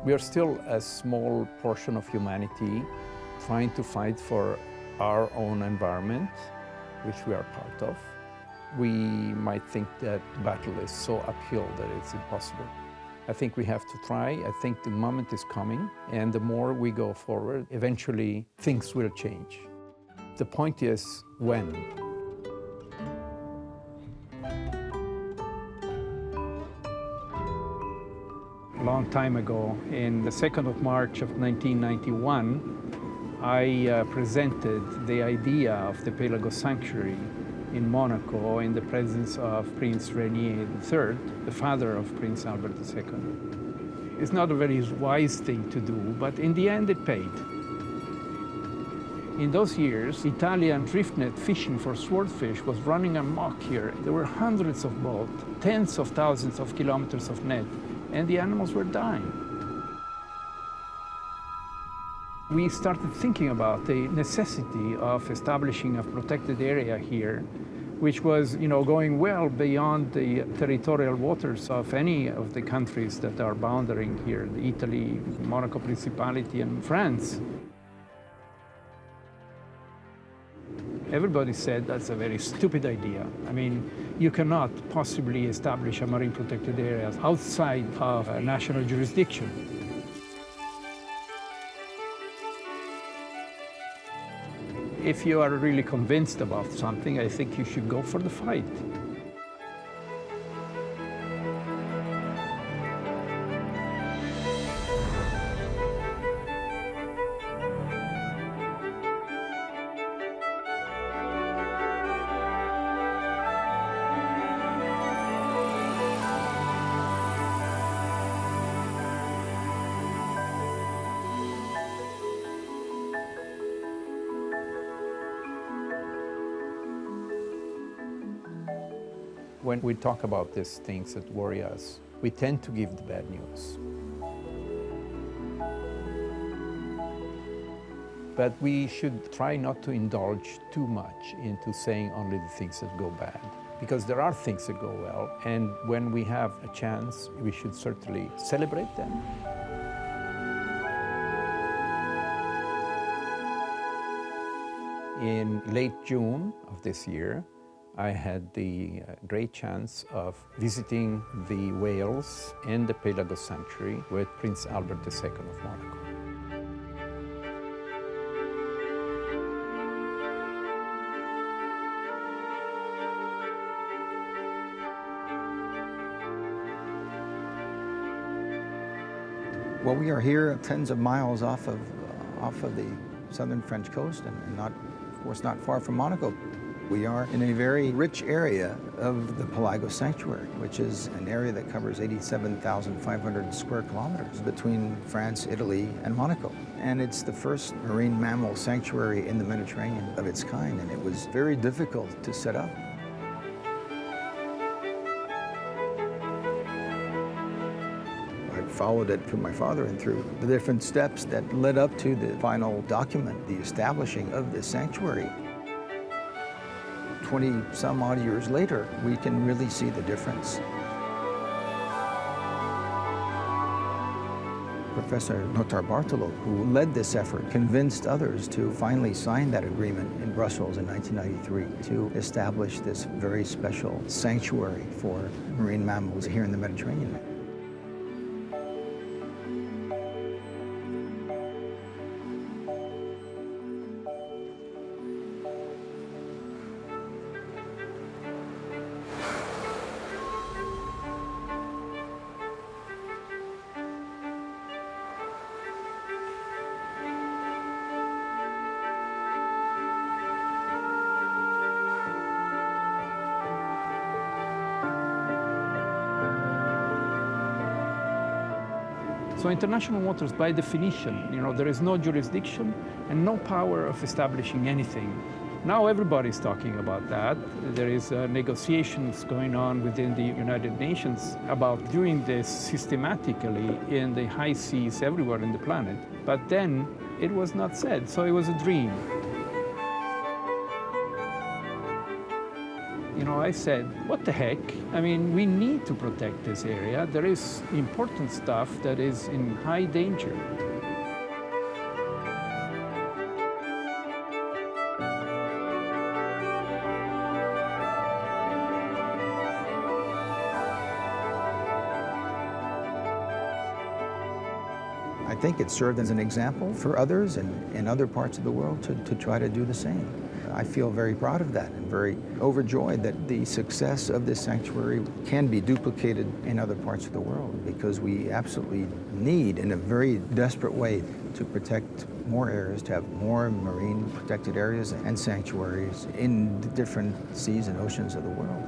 We are still a small portion of humanity trying to fight for our own environment, which we are part of. We might think that the battle is so uphill that it's impossible. I think we have to try. I think the moment is coming, and the more we go forward, eventually things will change. The point is when. A long time ago, in the 2nd of March of 1991, I presented the idea of the Palau sanctuary in Monaco in the presence of Prince Rainier III, the father of Prince Albert II. It's not a very wise thing to do, but in the end it paid. In those years, Italian drift net fishing for swordfish was running amok here. There were hundreds of boats, tens of thousands of kilometers of net, and the animals were dying. We started thinking about the necessity of establishing a protected area here, which was, going well beyond the territorial waters of any of the countries that are bounding here, Italy, Monaco Principality, and France. Everybody said that's a very stupid idea. I mean, you cannot possibly establish a marine protected area outside of a national jurisdiction. If you are really convinced about something, I think you should go for the fight. When we talk about these things that worry us, we tend to give the bad news. But we should try not to indulge too much into saying only the things that go bad, because there are things that go well, and when we have a chance, we should certainly celebrate them. In late June of this year, I had the great chance of visiting the whales in the Palau sanctuary with Prince Albert II of Monaco. Well, we are here tens of miles off of the southern French coast and not, of course, not far from Monaco. We are in a very rich area of the Palau sanctuary, which is an area that covers 87,500 square kilometers between France, Italy, and Monaco. And it's the first marine mammal sanctuary in the Mediterranean of its kind, and it was very difficult to set up. Followed it through my father and through the different steps that led up to the final document, the establishing of this sanctuary. 20-some-odd years later, we can really see the difference. Professor Notar Bartolo, who led this effort, convinced others to finally sign that agreement in Brussels in 1993 to establish this very special sanctuary for marine mammals here in the Mediterranean. So international waters, by definition, there is no jurisdiction and no power of establishing anything. Now everybody's talking about that. There is negotiations going on within the United Nations about doing this systematically in the high seas everywhere in the planet. But then it was not said, so it was a dream. I said, what the heck? I mean, we need to protect this area. There is important stuff that is in high danger. I think it served as an example for others in other parts of the world to try to do the same. I feel very proud of that and very overjoyed that the success of this sanctuary can be duplicated in other parts of the world, because we absolutely need, in a very desperate way, to protect more areas, to have more marine protected areas and sanctuaries in the different seas and oceans of the world.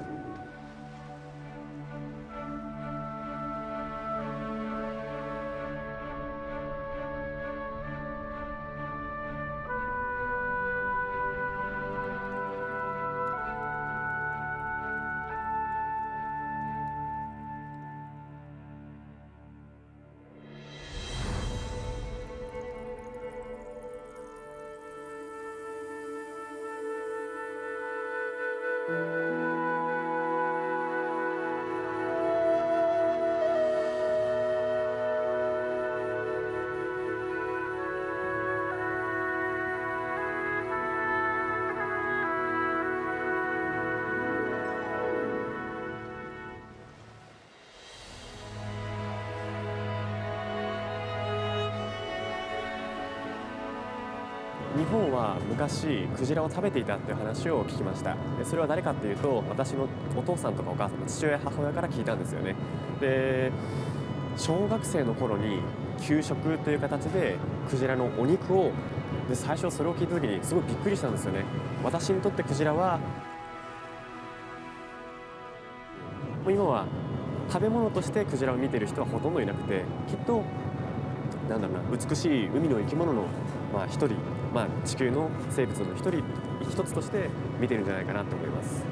日本は昔クジラを食べていたっていう話を聞きました。それは誰かっていうと、私のお父さんとかお母さんの父親母親から聞いたんですよね。で、小学生の頃に給食という形でクジラのお肉を、で最初それを聞いた時にすごいびっくりしたんですよね。私にとってクジラは今は食べ物としてクジラを見ている人はほとんどいなくて、きっとなんだろうな、美しい海の生き物の一人、地球の生物の一つとして見てるんじゃないかなと思います。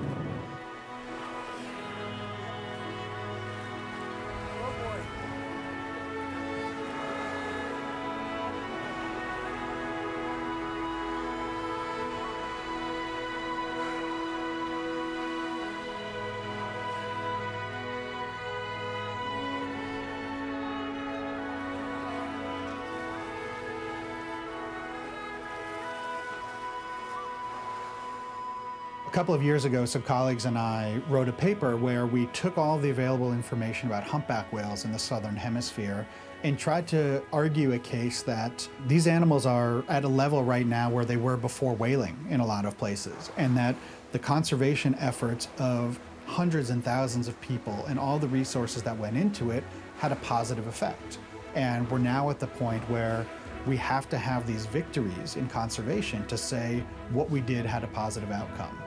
A couple of years ago, some colleagues and I wrote a paper where we took all the available information about humpback whales in the southern hemisphere and tried to argue a case that these animals are at a level right now where they were before whaling in a lot of places, and that the conservation efforts of hundreds and thousands of people and all the resources that went into it had a positive effect. And we're now at the point where we have to have these victories in conservation to say what we did had a positive outcome.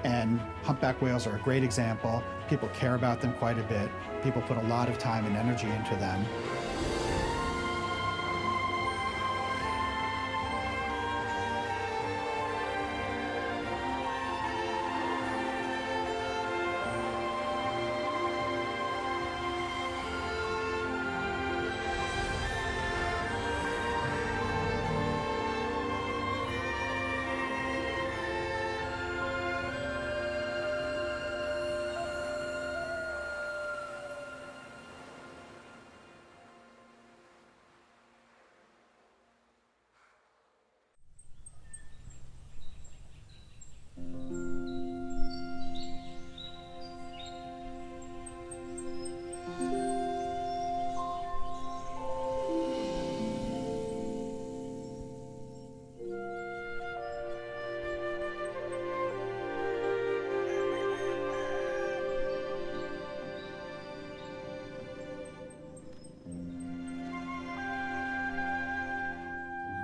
And humpback whales are a great example. People care about them quite a bit. People put a lot of time and energy into them.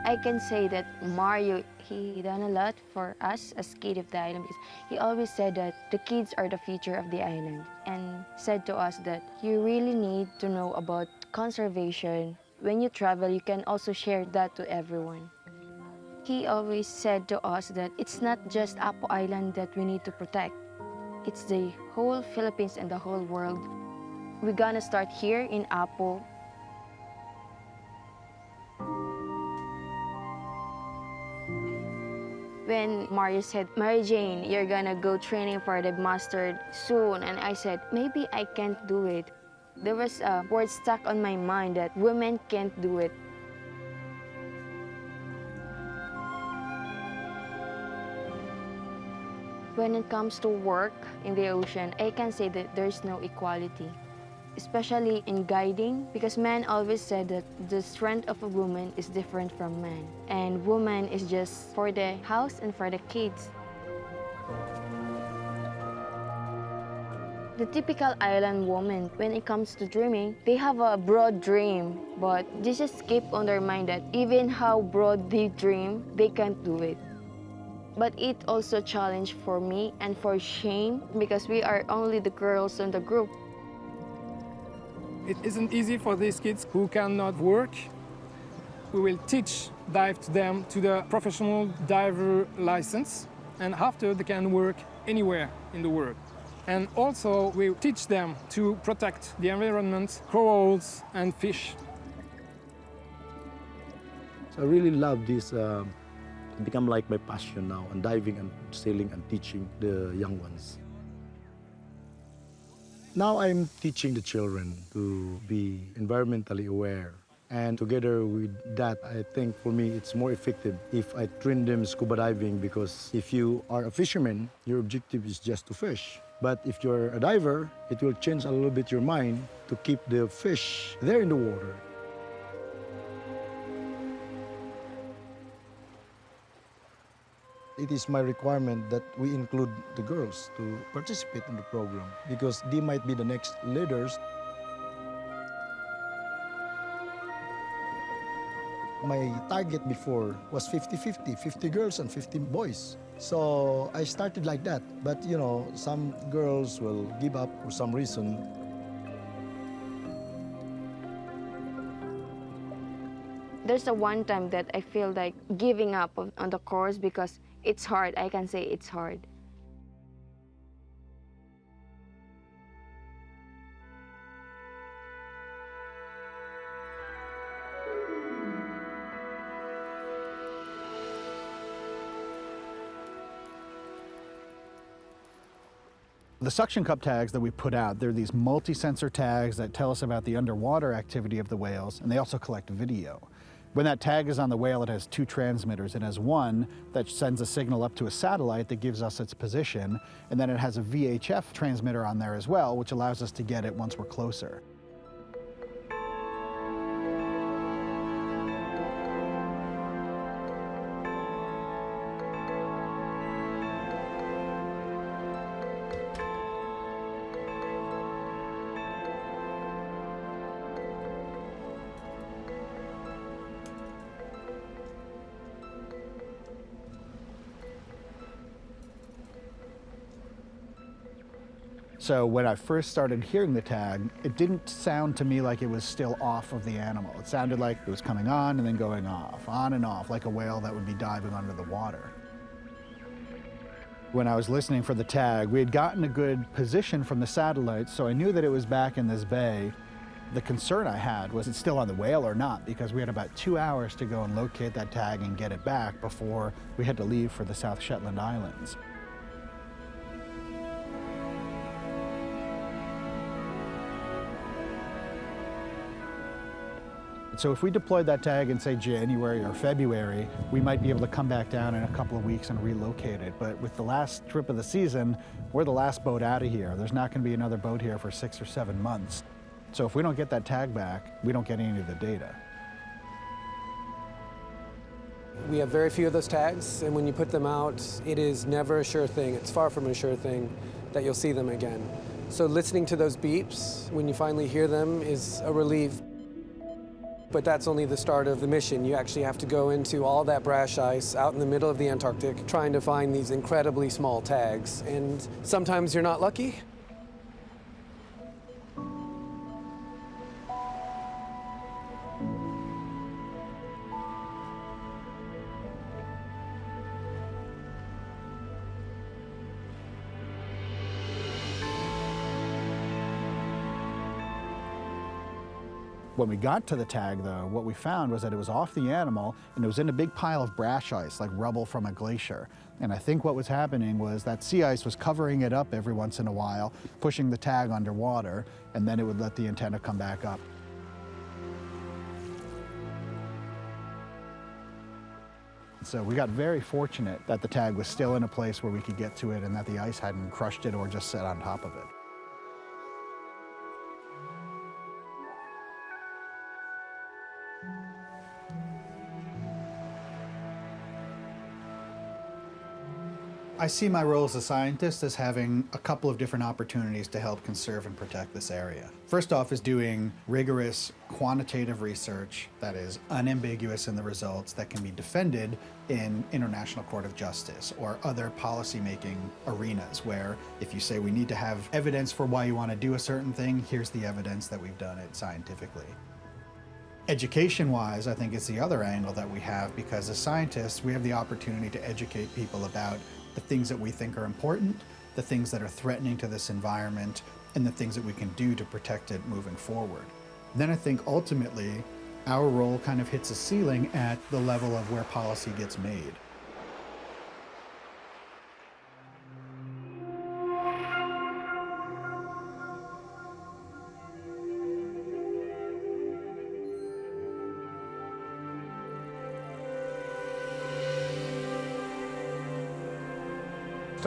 I can say that Mario, he done a lot for us as kids of the island because he always said that the kids are the future of the island and said to us that you really need to know about conservation. When you travel, you can also share that to everyone. He always said to us that it's not just Apo Island that we need to protect. It's the whole Philippines and the whole world. We're gonna start here in Apo. When Mario said, Mary Jane, you're gonna go training for the master soon, and I said, maybe I can't do it. There was a word stuck on my mind that women can't do it. When it comes to work in the ocean, I can say that there's no equality, especially in guiding, because men always said that the strength of a woman is different from man, and woman is just for the house and for the kids. The typical island woman, when it comes to dreaming, they have a broad dream, but they just keep on their mind that even how broad they dream, they can't do it. But it also a challenge for me and for Shane, because we are only the girls in the group. It isn't easy for these kids who cannot work. We will dive them to the professional diver license, and after they can work anywhere in the world. And also we teach them to protect the environment, corals and fish. So I really love this, become like my passion now, and diving and sailing and teaching the young ones. Now I'm teaching the children to be environmentally aware. And together with that, I think for me it's more effective if I train them scuba diving, because if you are a fisherman, your objective is just to fish. But if you're a diver, it will change a little bit your mind to keep the fish there in the water. It is my requirement that we include the girls to participate in the program, because they might be the next leaders. My target before was 50-50, 50 girls and 50 boys. So I started like that, but you know, some girls will give up for some reason. There's a one time that I feel like giving up on the course because it's hard. I can say it's hard. The suction cup tags that we put out, they're these multi-sensor tags that tell us about the underwater activity of the whales, and they also collect video. When that tag is on the whale, it has two transmitters. It has one that sends a signal up to a satellite that gives us its position, and then it has a VHF transmitter on there as well, which allows us to get it once we're closer. So when I first started hearing the tag, it didn't sound to me like it was still off of the animal. It sounded like it was coming on and then going off, on and off, like a whale that would be diving under the water. When I was listening for the tag, we had gotten a good position from the satellite, so I knew that it was back in this bay. The concern I had was it still on the whale or not, because we had about 2 hours to go and locate that tag and get it back before we had to leave for the South Shetland Islands. So if we deployed that tag in, say, January or February, we might be able to come back down in a couple of weeks and relocate it. But with the last trip of the season, we're the last boat out of here. There's not going to be another boat here for 6 or 7 months. So if we don't get that tag back, we don't get any of the data. We have very few of those tags, and when you put them out, it is never a sure thing. It's far from a sure thing that you'll see them again. So listening to those beeps when you finally hear them is a relief. But that's only the start of the mission. You actually have to go into all that brash ice out in the middle of the Antarctic trying to find these incredibly small tags. And sometimes you're not lucky. When we got to the tag, though, what we found was that it was off the animal and it was in a big pile of brash ice, like rubble from a glacier. And I think what was happening was that sea ice was covering it up every once in a while, pushing the tag underwater, and then it would let the antenna come back up. So we got very fortunate that the tag was still in a place where we could get to it and that the ice hadn't crushed it or just sat on top of it. I see my role as a scientist as having a couple of different opportunities to help conserve and protect this area. First off is doing rigorous quantitative research that is unambiguous in the results that can be defended in International Court of Justice or other policy-making arenas where if you say we need to have evidence for why you want to do a certain thing, here's the evidence that we've done it scientifically. Education-wise, I think it's the other angle that we have because as scientists, we have the opportunity to educate people about the things that we think are important, the things that are threatening to this environment, and the things that we can do to protect it moving forward. Then I think ultimately, our role kind of hits a ceiling at the level of where policy gets made.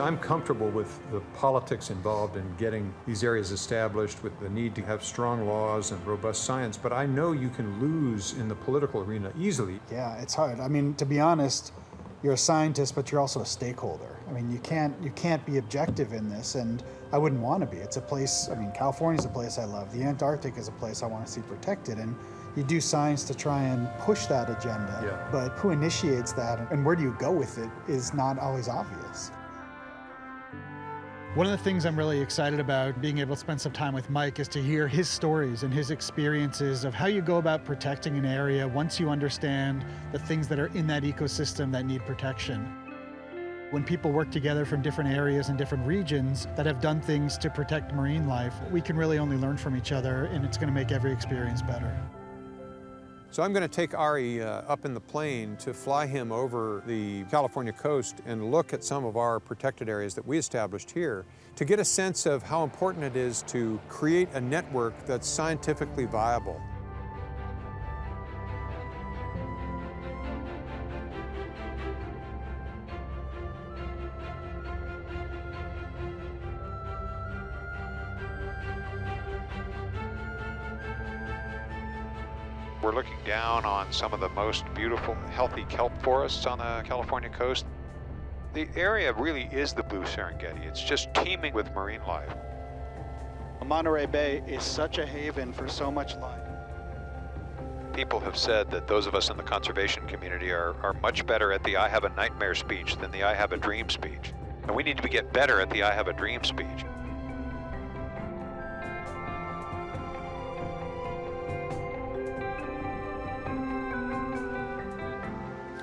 I'm comfortable with the politics involved in getting these areas established with the need to have strong laws and robust science, but I know you can lose in the political arena easily. Yeah, it's hard. I mean, to be honest, you're a scientist, but you're also a stakeholder. I mean, you can't be objective in this, and I wouldn't want to be. It's a place, I mean, California's a place I love. The Antarctic is a place I want to see protected, and you do science to try and push that agenda, yeah. But who initiates that and where do you go with it is not always obvious. One of the things I'm really excited about being able to spend some time with Mike is to hear his stories and his experiences of how you go about protecting an area once you understand the things that are in that ecosystem that need protection. When people work together from different areas and different regions that have done things to protect marine life, we can really only learn from each other, and it's going to make every experience better. So I'm going to take Ari up in the plane to fly him over the California coast and look at some of our protected areas that we established here to get a sense of how important it is to create a network that's scientifically viable. We're looking down on some of the most beautiful, healthy kelp forests on the California coast. The area really is the Blue Serengeti. It's just teeming with marine life. Monterey Bay is such a haven for so much life. People have said that those of us in the conservation community are much better at the I have a nightmare speech than the I have a dream speech. And we need to get better at the I have a dream speech.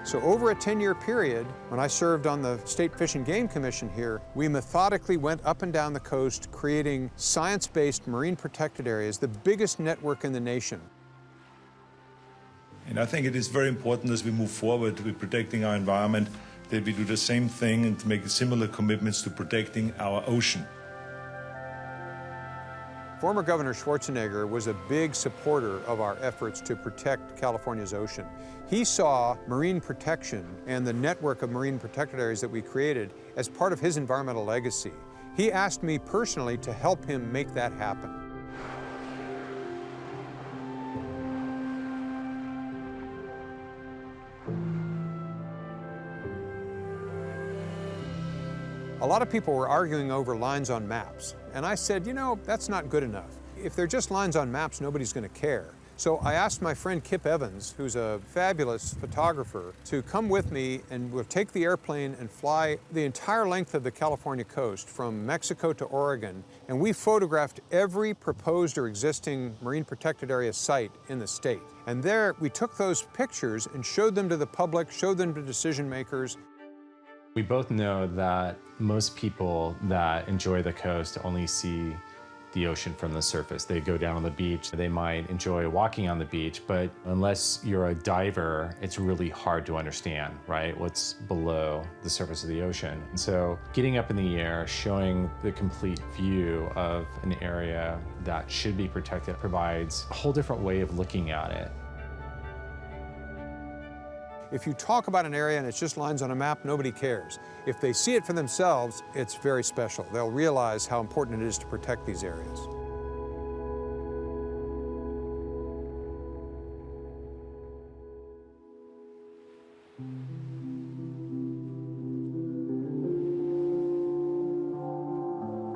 So over a 10-year period, when I served on the State Fish and Game Commission here, we methodically went up and down the coast creating science-based marine protected areas, the biggest network in the nation. And I think it is very important as we move forward with protecting our environment that we do the same thing and to make similar commitments to protecting our ocean. Former Governor Schwarzenegger was a big supporter of our efforts to protect California's ocean. He saw marine protection and the network of marine protected areas that we created as part of his environmental legacy. He asked me personally to help him make that happen. A lot of people were arguing over lines on maps, and I said, you know, that's not good enough. If they're just lines on maps, nobody's going to care. So I asked my friend Kip Evans, who's a fabulous photographer, to come with me, and we'll take the airplane and fly the entire length of the California coast from Mexico to Oregon, and we photographed every proposed or existing marine protected area site in the state. And there we took those pictures and showed them to the public, showed them to decision makers. We both know that most people that enjoy the coast only see the ocean from the surface. They go down on the beach, they might enjoy walking on the beach, but unless you're a diver, it's really hard to understand, right, what's below the surface of the ocean. And so getting up in the air, showing the complete view of an area that should be protected provides a whole different way of looking at it. If you talk about an area and it's just lines on a map, nobody cares. If they see it for themselves, it's very special. They'll realize how important it is to protect these areas.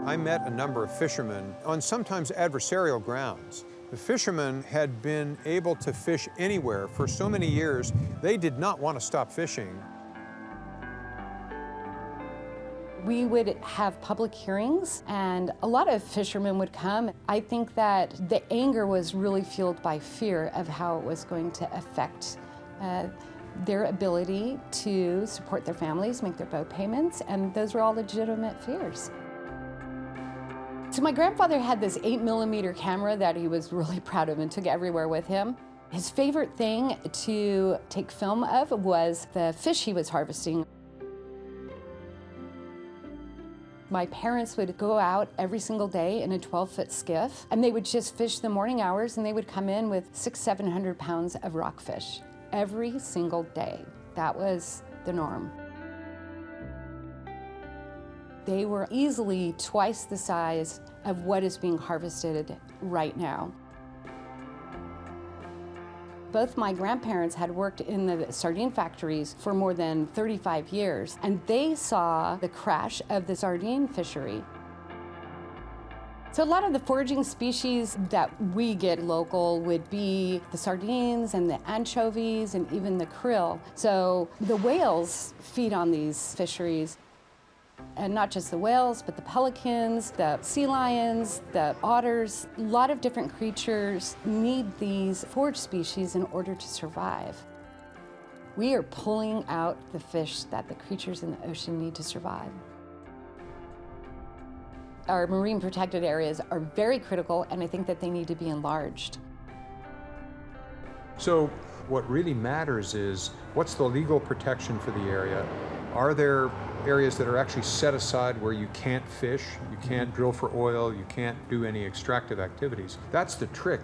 I met a number of fishermen on sometimes adversarial grounds. The fishermen had been able to fish anywhere for so many years, they did not want to stop fishing. We would have public hearings, and a lot of fishermen would come. I think that the anger was really fueled by fear of how it was going to affect their ability to support their families, make their boat payments, and those were all legitimate fears. So my grandfather had this 8mm camera that he was really proud of and took everywhere with him. His favorite thing to take film of was the fish he was harvesting. My parents would go out every single day in a 12-foot skiff, and they would just fish the morning hours, and they would come in with 600-700 pounds of rockfish every single day. That was the norm. They were easily twice the size of what is being harvested right now. Both my grandparents had worked in the sardine factories for more than 35 years, and they saw the crash of the sardine fishery. So a lot of the foraging species that we get local would be the sardines and the anchovies and even the krill. So the whales feed on these fisheries. And not just the whales, but the pelicans, the sea lions, the otters. A lot of different creatures need these forage species in order to survive. We are pulling out the fish that the creatures in the ocean need to survive. Our marine protected areas are very critical, and I think that they need to be enlarged. So what really matters is, what's the legal protection for the area? Are there areas that are actually set aside where you can't fish, you can't drill for oil, you can't do any extractive activities? That's the trick.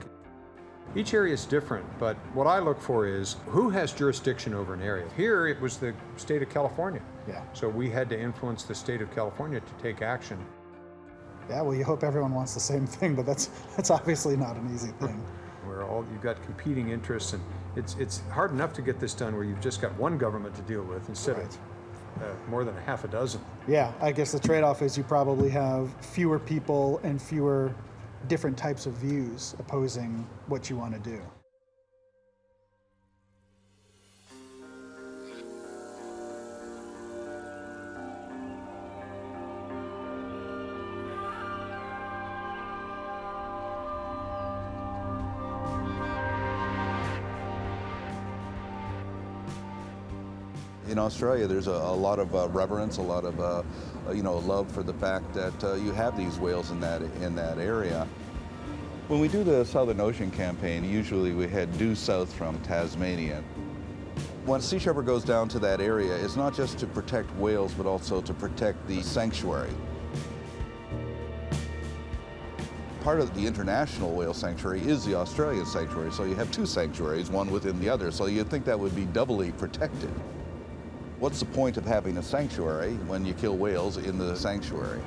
Each area is different, but what I look for is who has jurisdiction over an area. Here it was the state of California. Yeah. So we had to influence the state of California to take action. Yeah, well, you hope everyone wants the same thing, but that's obviously not an easy thing. We're You've got competing interests, and it's hard enough to get this done where you've just got one government to deal with instead of more than a half a dozen. Yeah, I guess the trade-off is you probably have fewer people and fewer different types of views opposing what you want to do. In Australia, there's a lot of reverence, a lot of love for the fact that you have these whales in that area. When we do the Southern Ocean campaign, usually we head due south from Tasmania. When Sea Shepherd goes down to that area, it's not just to protect whales, but also to protect the sanctuary. Part of the international whale sanctuary is the Australian sanctuary, so you have two sanctuaries, one within the other, so you'd think that would be doubly protected. What's the point of having a sanctuary when you kill whales in the sanctuary?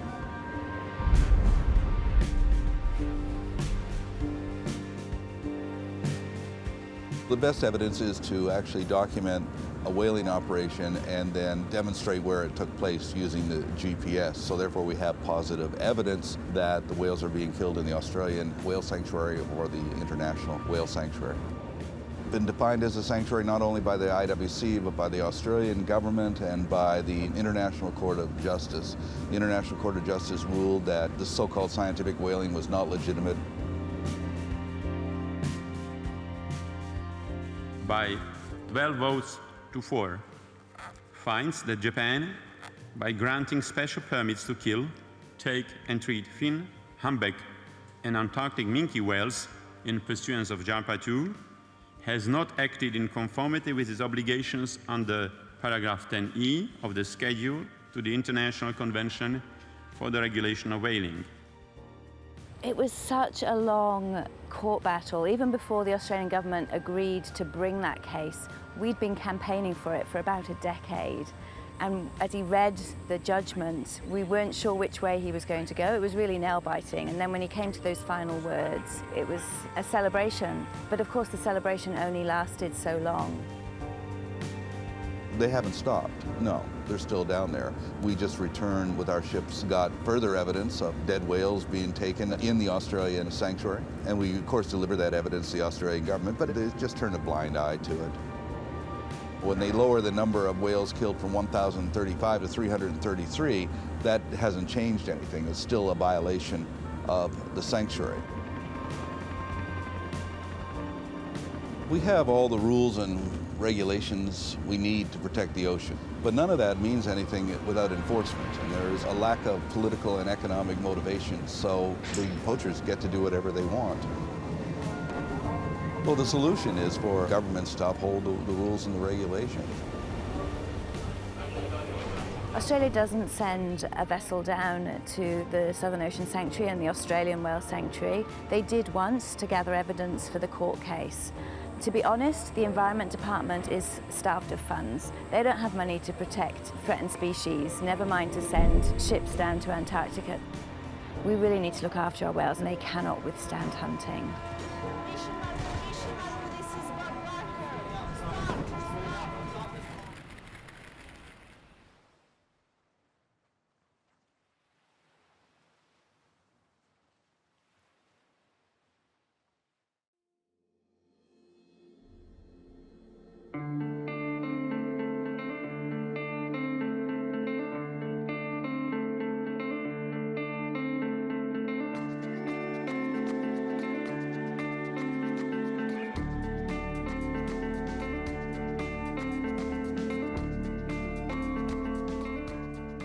The best evidence is to actually document a whaling operation and then demonstrate where it took place using the GPS. So therefore we have positive evidence that the whales are being killed in the Australian whale sanctuary or the international whale sanctuary. Been defined as a sanctuary not only by the IWC but by the Australian government and by the International Court of Justice. The International Court of Justice ruled that the so-called scientific whaling was not legitimate. By 12 votes to 4, finds that Japan, by granting special permits to kill, take and treat fin, humpback and Antarctic minke whales in pursuance of JARPA 2, has not acted in conformity with its obligations under paragraph 10E of the schedule to the International Convention for the Regulation of Whaling. It was such a long court battle. Even before the Australian government agreed to bring that case, we'd been campaigning for it for about a decade. And as he read the judgment, we weren't sure which way he was going to go. It was really nail-biting. And then when he came to those final words, it was a celebration. But of course, the celebration only lasted so long. They haven't stopped, no, they're still down there. We just returned with our ships, got further evidence of dead whales being taken in the Australian sanctuary. And we, of course, deliver that evidence to the Australian government, but they just turned a blind eye to it. When they lower the number of whales killed from 1,035 to 333, that hasn't changed anything. It's still a violation of the sanctuary. We have all the rules and regulations we need to protect the ocean, but none of that means anything without enforcement, and there's a lack of political and economic motivation, so the poachers get to do whatever they want. Well, the solution is for governments to uphold the rules and the regulations. Australia doesn't send a vessel down to the Southern Ocean Sanctuary and the Australian Whale Sanctuary. They did once to gather evidence for the court case. To be honest, the Environment Department is starved of funds. They don't have money to protect threatened species, never mind to send ships down to Antarctica. We really need to look after our whales, and they cannot withstand hunting.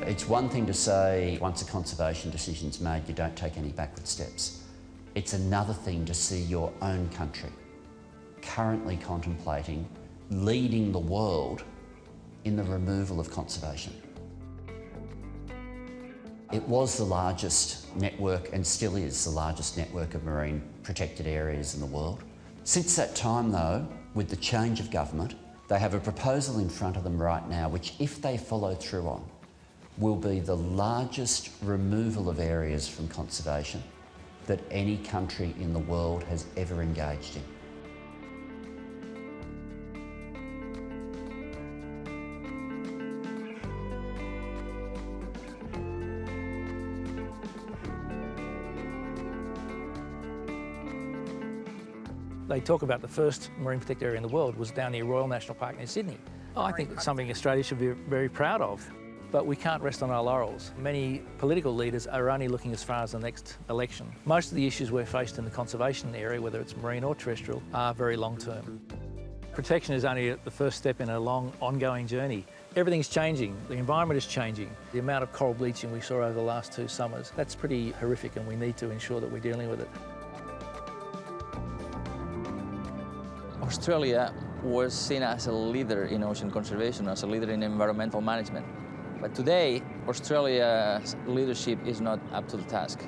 It's one thing to say, once a conservation decision's made, you don't take any backward steps. It's another thing to see your own country currently contemplating leading the world in the removal of conservation. It was the largest network, and still is the largest network of marine protected areas in the world. Since that time though, with the change of government, they have a proposal in front of them right now which, if they follow through on, will be the largest removal of areas from conservation that any country in the world has ever engaged in. They talk about the first marine protected area in the world was down near Royal National Park near Sydney. I think it's something Australia should be very proud of, but we can't rest on our laurels. Many political leaders are only looking as far as the next election. Most of the issues we're faced in the conservation area, whether it's marine or terrestrial, are very long-term. Protection is only the first step in a long, ongoing journey. Everything's changing, the environment is changing. The amount of coral bleaching we saw over the last 2 summers, that's pretty horrific, and we need to ensure that we're dealing with it. Australia was seen as a leader in ocean conservation, as a leader in environmental management. But today, Australia's leadership is not up to the task.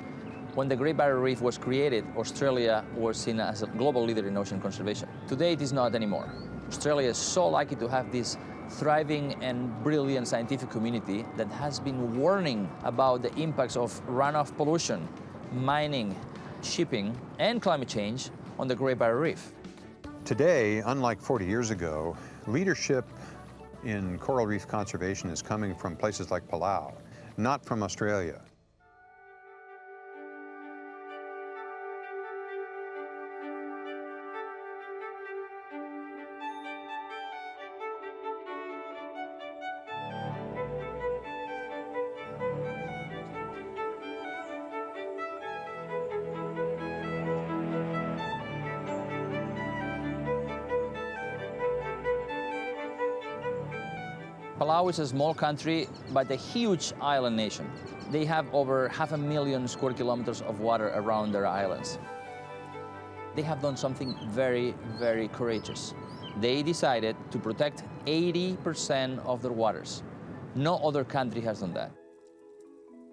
When the Great Barrier Reef was created, Australia was seen as a global leader in ocean conservation. Today, it is not anymore. Australia is so lucky to have this thriving and brilliant scientific community that has been warning about the impacts of runoff pollution, mining, shipping, and climate change on the Great Barrier Reef. Today, unlike 40 years ago, leadership in coral reef conservation is coming from places like Palau, not from Australia. Palau is a small country, but a huge island nation. They have over 500,000 square kilometers of water around their islands. They have done something very, very courageous. They decided to protect 80% of their waters. No other country has done that.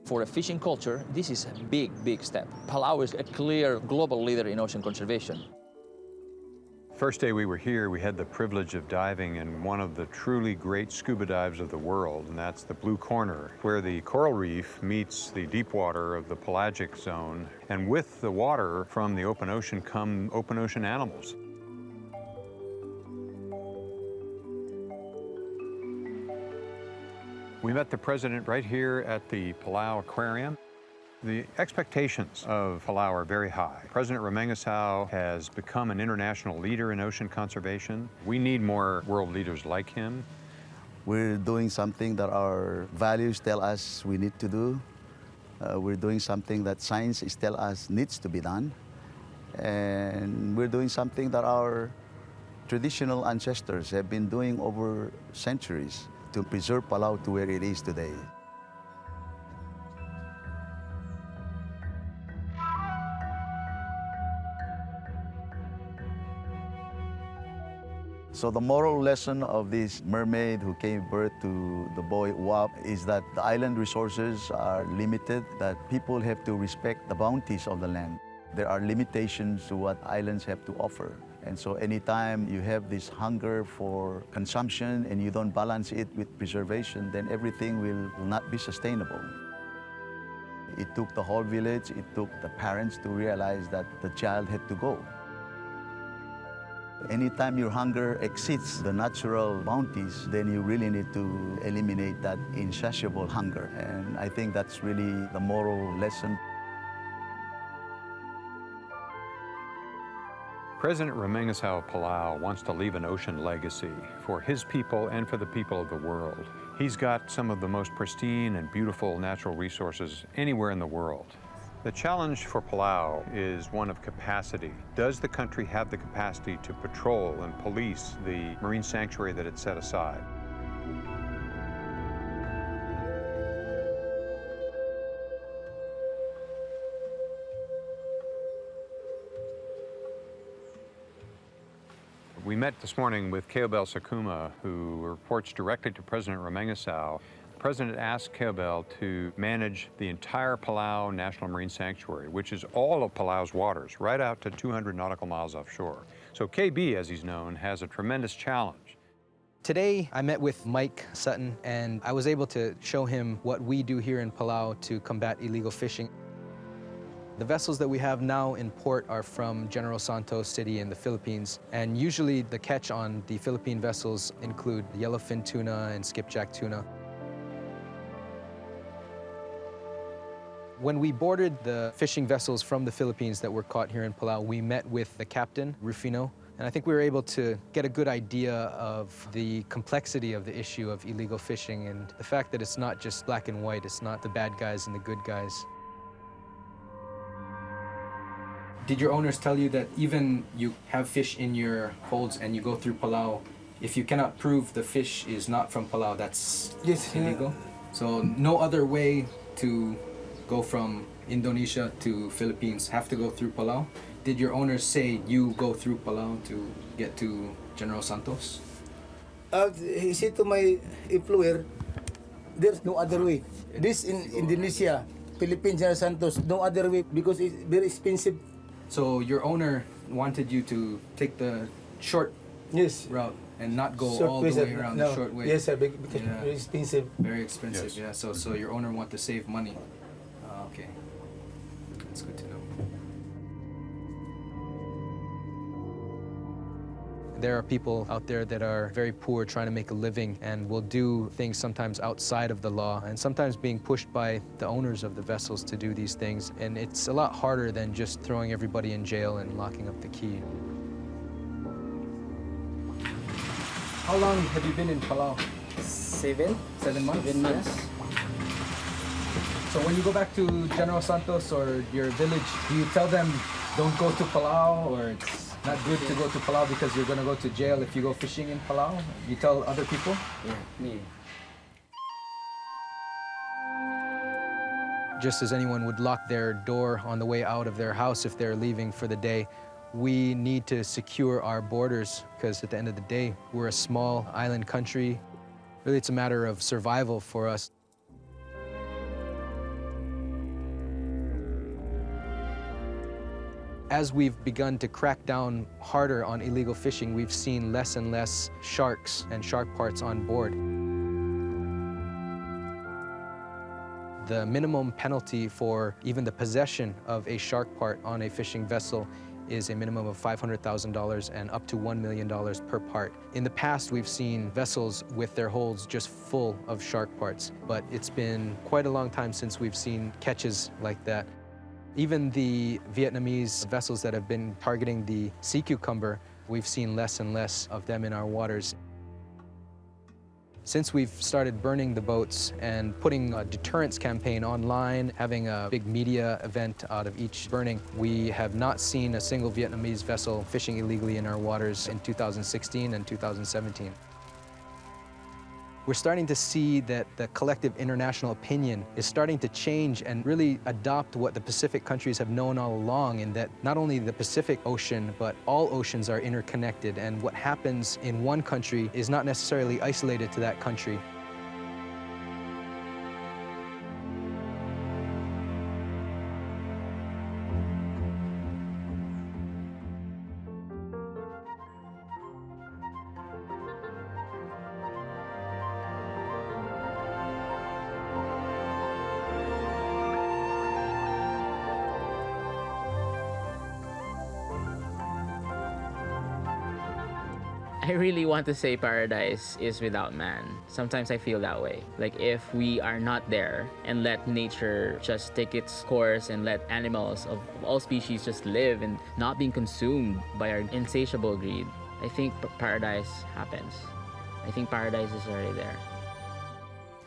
For a fishing culture, this is a big, big step. Palau is a clear global leader in ocean conservation. First day we were here, we had the privilege of diving in one of the truly great scuba dives of the world, and that's the Blue Corner, where the coral reef meets the deep water of the pelagic zone. And with the water from the open ocean come open ocean animals. We met the president right here at the Palau Aquarium. The expectations of Palau are very high. President Ramengasau has become an international leader in ocean conservation. We need more world leaders like him. We're doing something that our values tell us we need to do. We're doing something that science is tell us needs to be done. And we're doing something that our traditional ancestors have been doing over centuries to preserve Palau to where it is today. So the moral lesson of this mermaid who gave birth to the boy Wap is that the island resources are limited, that people have to respect the bounties of the land. There are limitations to what islands have to offer. And so anytime you have this hunger for consumption and you don't balance it with preservation, then everything will not be sustainable. It took the whole village, it took the parents to realize that the child had to go. Anytime your hunger exceeds the natural bounties, then you really need to eliminate that insatiable hunger. And I think that's really the moral lesson. President Ramengasau of Palau wants to leave an ocean legacy for his people and for the people of the world. He's got some of the most pristine and beautiful natural resources anywhere in the world. The challenge for Palau is one of capacity. Does the country have the capacity to patrol and police the marine sanctuary that it set aside? We met this morning with Keobel Sakuma, who reports directly to President Ramengasau. The President asked Keobel to manage the entire Palau National Marine Sanctuary, which is all of Palau's waters, right out to 200 nautical miles offshore. So KB, as he's known, has a tremendous challenge. Today, I met with Mike Sutton, and I was able to show him what we do here in Palau to combat illegal fishing. The vessels that we have now in port are from General Santos City in the Philippines, and usually the catch on the Philippine vessels include yellowfin tuna and skipjack tuna. When we boarded the fishing vessels from the Philippines that were caught here in Palau, we met with the captain, Rufino, and I think we were able to get a good idea of the complexity of the issue of illegal fishing and the fact that it's not just black and white, it's not the bad guys and the good guys. Did your owners tell you that even you have fish in your holds and you go through Palau, if you cannot prove the fish is not from Palau, that's illegal? So no other way to go from Indonesia to Philippines have to go through Palau? Did your owners say you go through Palau to get to General Santos? He said to my employer, there's no other way. This in Indonesia, Philippines, General Santos, no other way because it's very expensive. So your owner wanted you to take the short route and not go Short all the way around no. the short way. Yes, sir, because very expensive. Very expensive, yeah. So your owner wanted to save money. Okay, that's good to know. There are people out there that are very poor trying to make a living and will do things sometimes outside of the law and sometimes being pushed by the owners of the vessels to do these things. And it's a lot harder than just throwing everybody in jail and locking up the key. How long have you been in Palau? 7 months? 7 months. Yes. So when you go back to General Santos or your village, do you tell them don't go to Palau or it's not good to go to Palau because you're going to go to jail if you go fishing in Palau? You tell other people? Yeah. Just as anyone would lock their door on the way out of their house if they're leaving for the day, we need to secure our borders because at the end of the day, we're a small island country. Really, it's a matter of survival for us. As we've begun to crack down harder on illegal fishing, we've seen less and less sharks and shark parts on board. The minimum penalty for even the possession of a shark part on a fishing vessel is a minimum of $500,000 and up to $1 million per part. In the past, we've seen vessels with their holds just full of shark parts, but it's been quite a long time since we've seen catches like that. Even the Vietnamese vessels that have been targeting the sea cucumber, we've seen less and less of them in our waters. Since we've started burning the boats and putting a deterrence campaign online, having a big media event out of each burning, we have not seen a single Vietnamese vessel fishing illegally in our waters in 2016 and 2017. We're starting to see that the collective international opinion is starting to change and really adopt what the Pacific countries have known all along, in that not only the Pacific Ocean, but all oceans are interconnected, and what happens in one country is not necessarily isolated to that country. I really want to say paradise is without man. Sometimes I feel that way. Like if we are not there and let nature just take its course and let animals of all species just live and not being consumed by our insatiable greed, I think paradise happens. I think paradise is already there.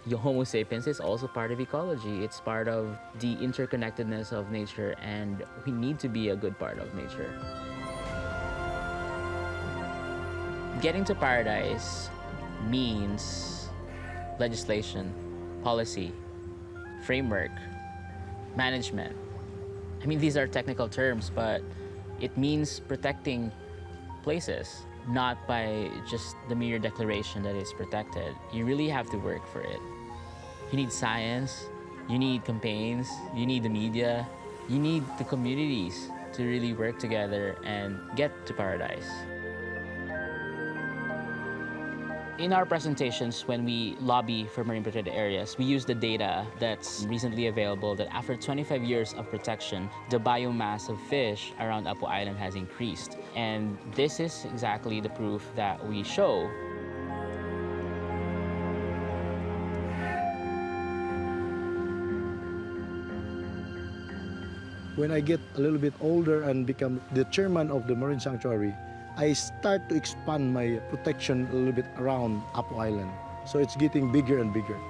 Your Homo sapiens is also part of ecology. It's part of the interconnectedness of nature, and we need to be a good part of nature. Getting to paradise means legislation, policy, framework, management. I mean, these are technical terms, but it means protecting places, not by just the mere declaration that it's protected. You really have to work for it. You need science, you need campaigns, you need the media, you need the communities to really work together and get to paradise. In our presentations, when we lobby for marine protected areas, we use the data that's recently available that after 25 years of protection, the biomass of fish around Apo Island has increased. And this is exactly the proof that we show. When I get a little bit older and become the chairman of the Marine Sanctuary, I start to expand my protection a little bit around Apo Island. So it's getting bigger and bigger.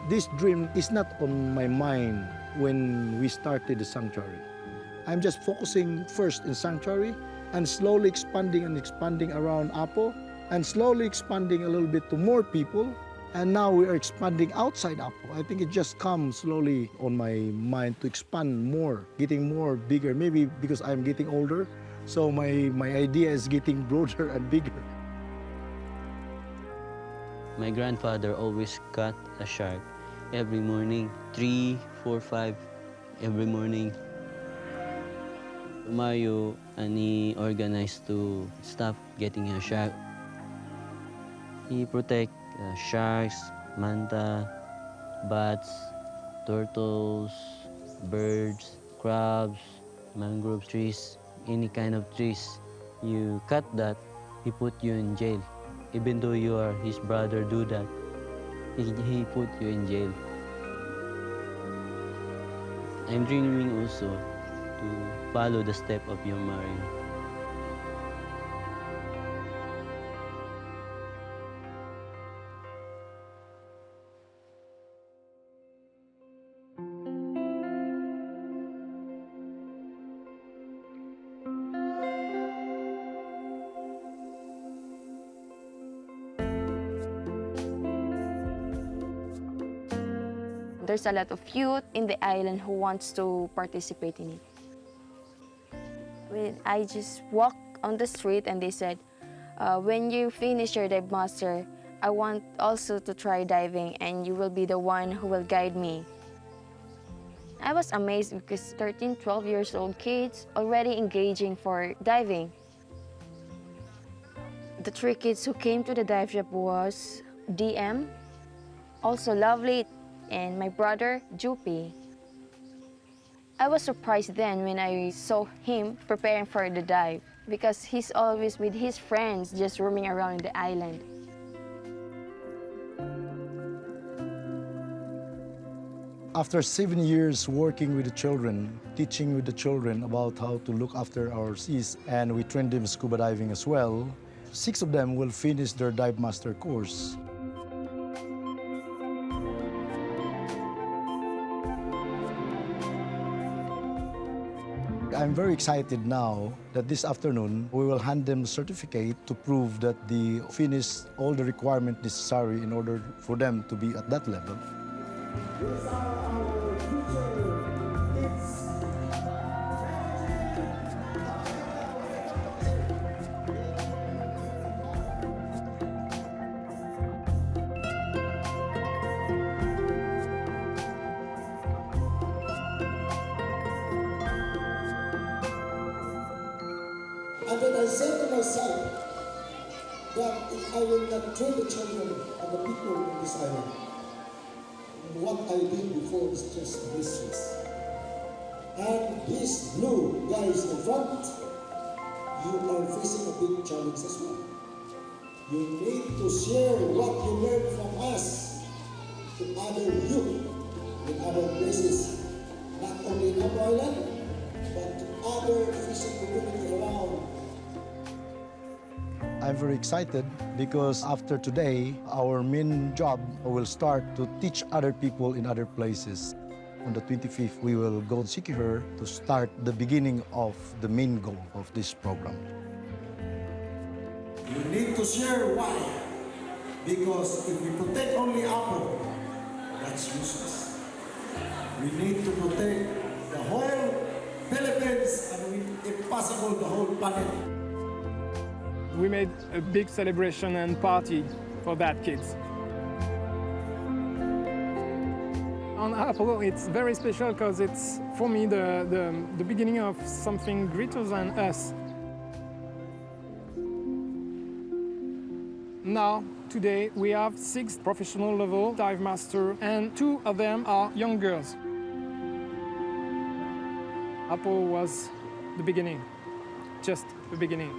This dream is not on my mind when we started the sanctuary. I'm just focusing first in sanctuary and slowly expanding and expanding around Apo and slowly expanding a little bit to more people. And now we are expanding outside Apo. I think it just comes slowly on my mind to expand more, getting more bigger. Maybe because I'm getting older, so my idea is getting broader and bigger. My grandfather always caught a shark every morning, 3, 4, 5 every morning. Mario and he organized to stop getting a shark. He protect sharks, manta, bats, turtles, birds, crabs, mangrove trees, any kind of trees. You cut that, he put you in jail. Even though you are his brother, do that, he put you in jail. I'm dreaming also to follow the step of your Mario. There's a lot of youth in the island who wants to participate in it. When I just walked on the street and they said, when you finish your dive master, I want also to try diving and you will be the one who will guide me. I was amazed because 13, 12 years old kids already engaging for diving. The 3 kids who came to the dive shop was DM, also Lovely, and my brother, Jupi. I was surprised then when I saw him preparing for the dive because he's always with his friends just roaming around the island. After 7 years working with the children, teaching with the children about how to look after our seas, and we train them scuba diving as well, 6 of them will finish their dive master course. I'm very excited now that this afternoon we will hand them a certificate to prove that they finished all the requirements necessary in order for them to be at that level. These are our future kids. And then I said to myself that if I will not train the children and the people in this island, what I did before is just business. And these blue guys in front, you are facing a big challenge as well. You need to share what you learned from us to other youth in other places, not only in our island, but to other fishing community around. I'm very excited because after today, our main job will start to teach other people in other places. On the 25th, we will go to Sikihor to start the beginning of the main goal of this program. You need to share why. Because if we protect only Apo, that's useless. We need to protect the whole Philippines and if possible, the whole planet. We made a big celebration and party for that kids. On Apo, it's very special because it's, for me, the beginning of something greater than us. Now, today, we have 6 professional level dive masters, and 2 of them are young girls. Apo was the beginning, just the beginning.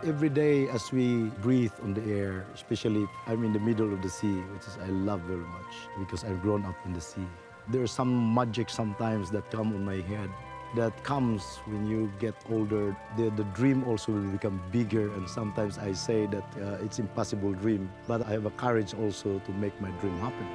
Every day as we breathe on the air, especially if I'm in the middle of the sea, which is I love very much because I've grown up in the sea. There's some magic sometimes that come on my head that comes when you get older. The dream also will become bigger, and sometimes I say that it's impossible dream, but I have a courage also to make my dream happen.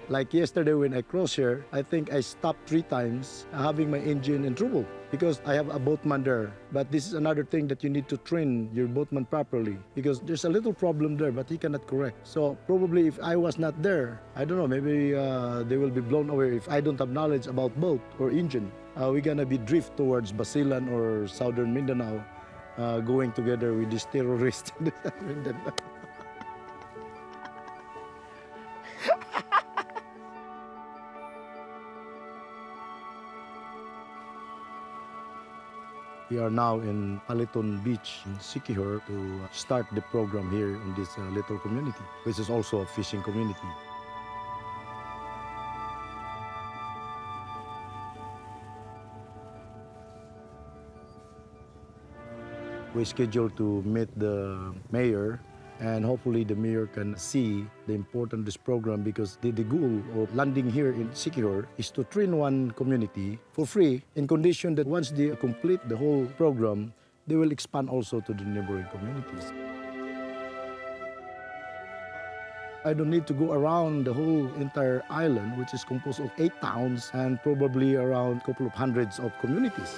Like yesterday when I crossed here, I think I stopped 3 times having my engine in trouble because I have a boatman there. But this is another thing that you need to train your boatman properly because there's a little problem there, but he cannot correct. So probably if I was not there, I don't know, maybe they will be blown away if I don't have knowledge about boat or engine. We're gonna be drift towards Basilan or southern Mindanao going together with these terrorists in Mindanao. We are now in Paliton Beach in Siquijor to start the program here in this little community, which is also a fishing community. We scheduled to meet the mayor, and hopefully the mayor can see the importance of this program because the goal of landing here in Siquijor is to train one community for free in condition that once they complete the whole program, they will expand also to the neighboring communities. I don't need to go around the whole entire island, which is composed of 8 towns and probably around a couple of hundreds of communities.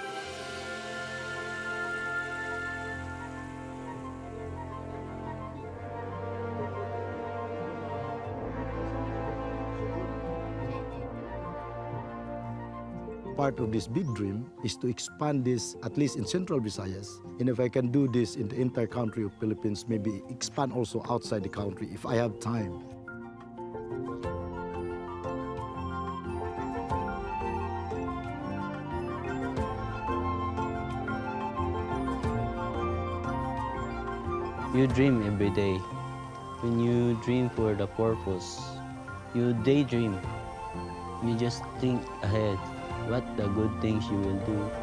Part of this big dream is to expand this at least in Central Visayas. And if I can do this in the entire country of Philippines, maybe expand also outside the country if I have time. You dream every day. When you dream for the purpose, you daydream. You just think ahead what the good things you will do.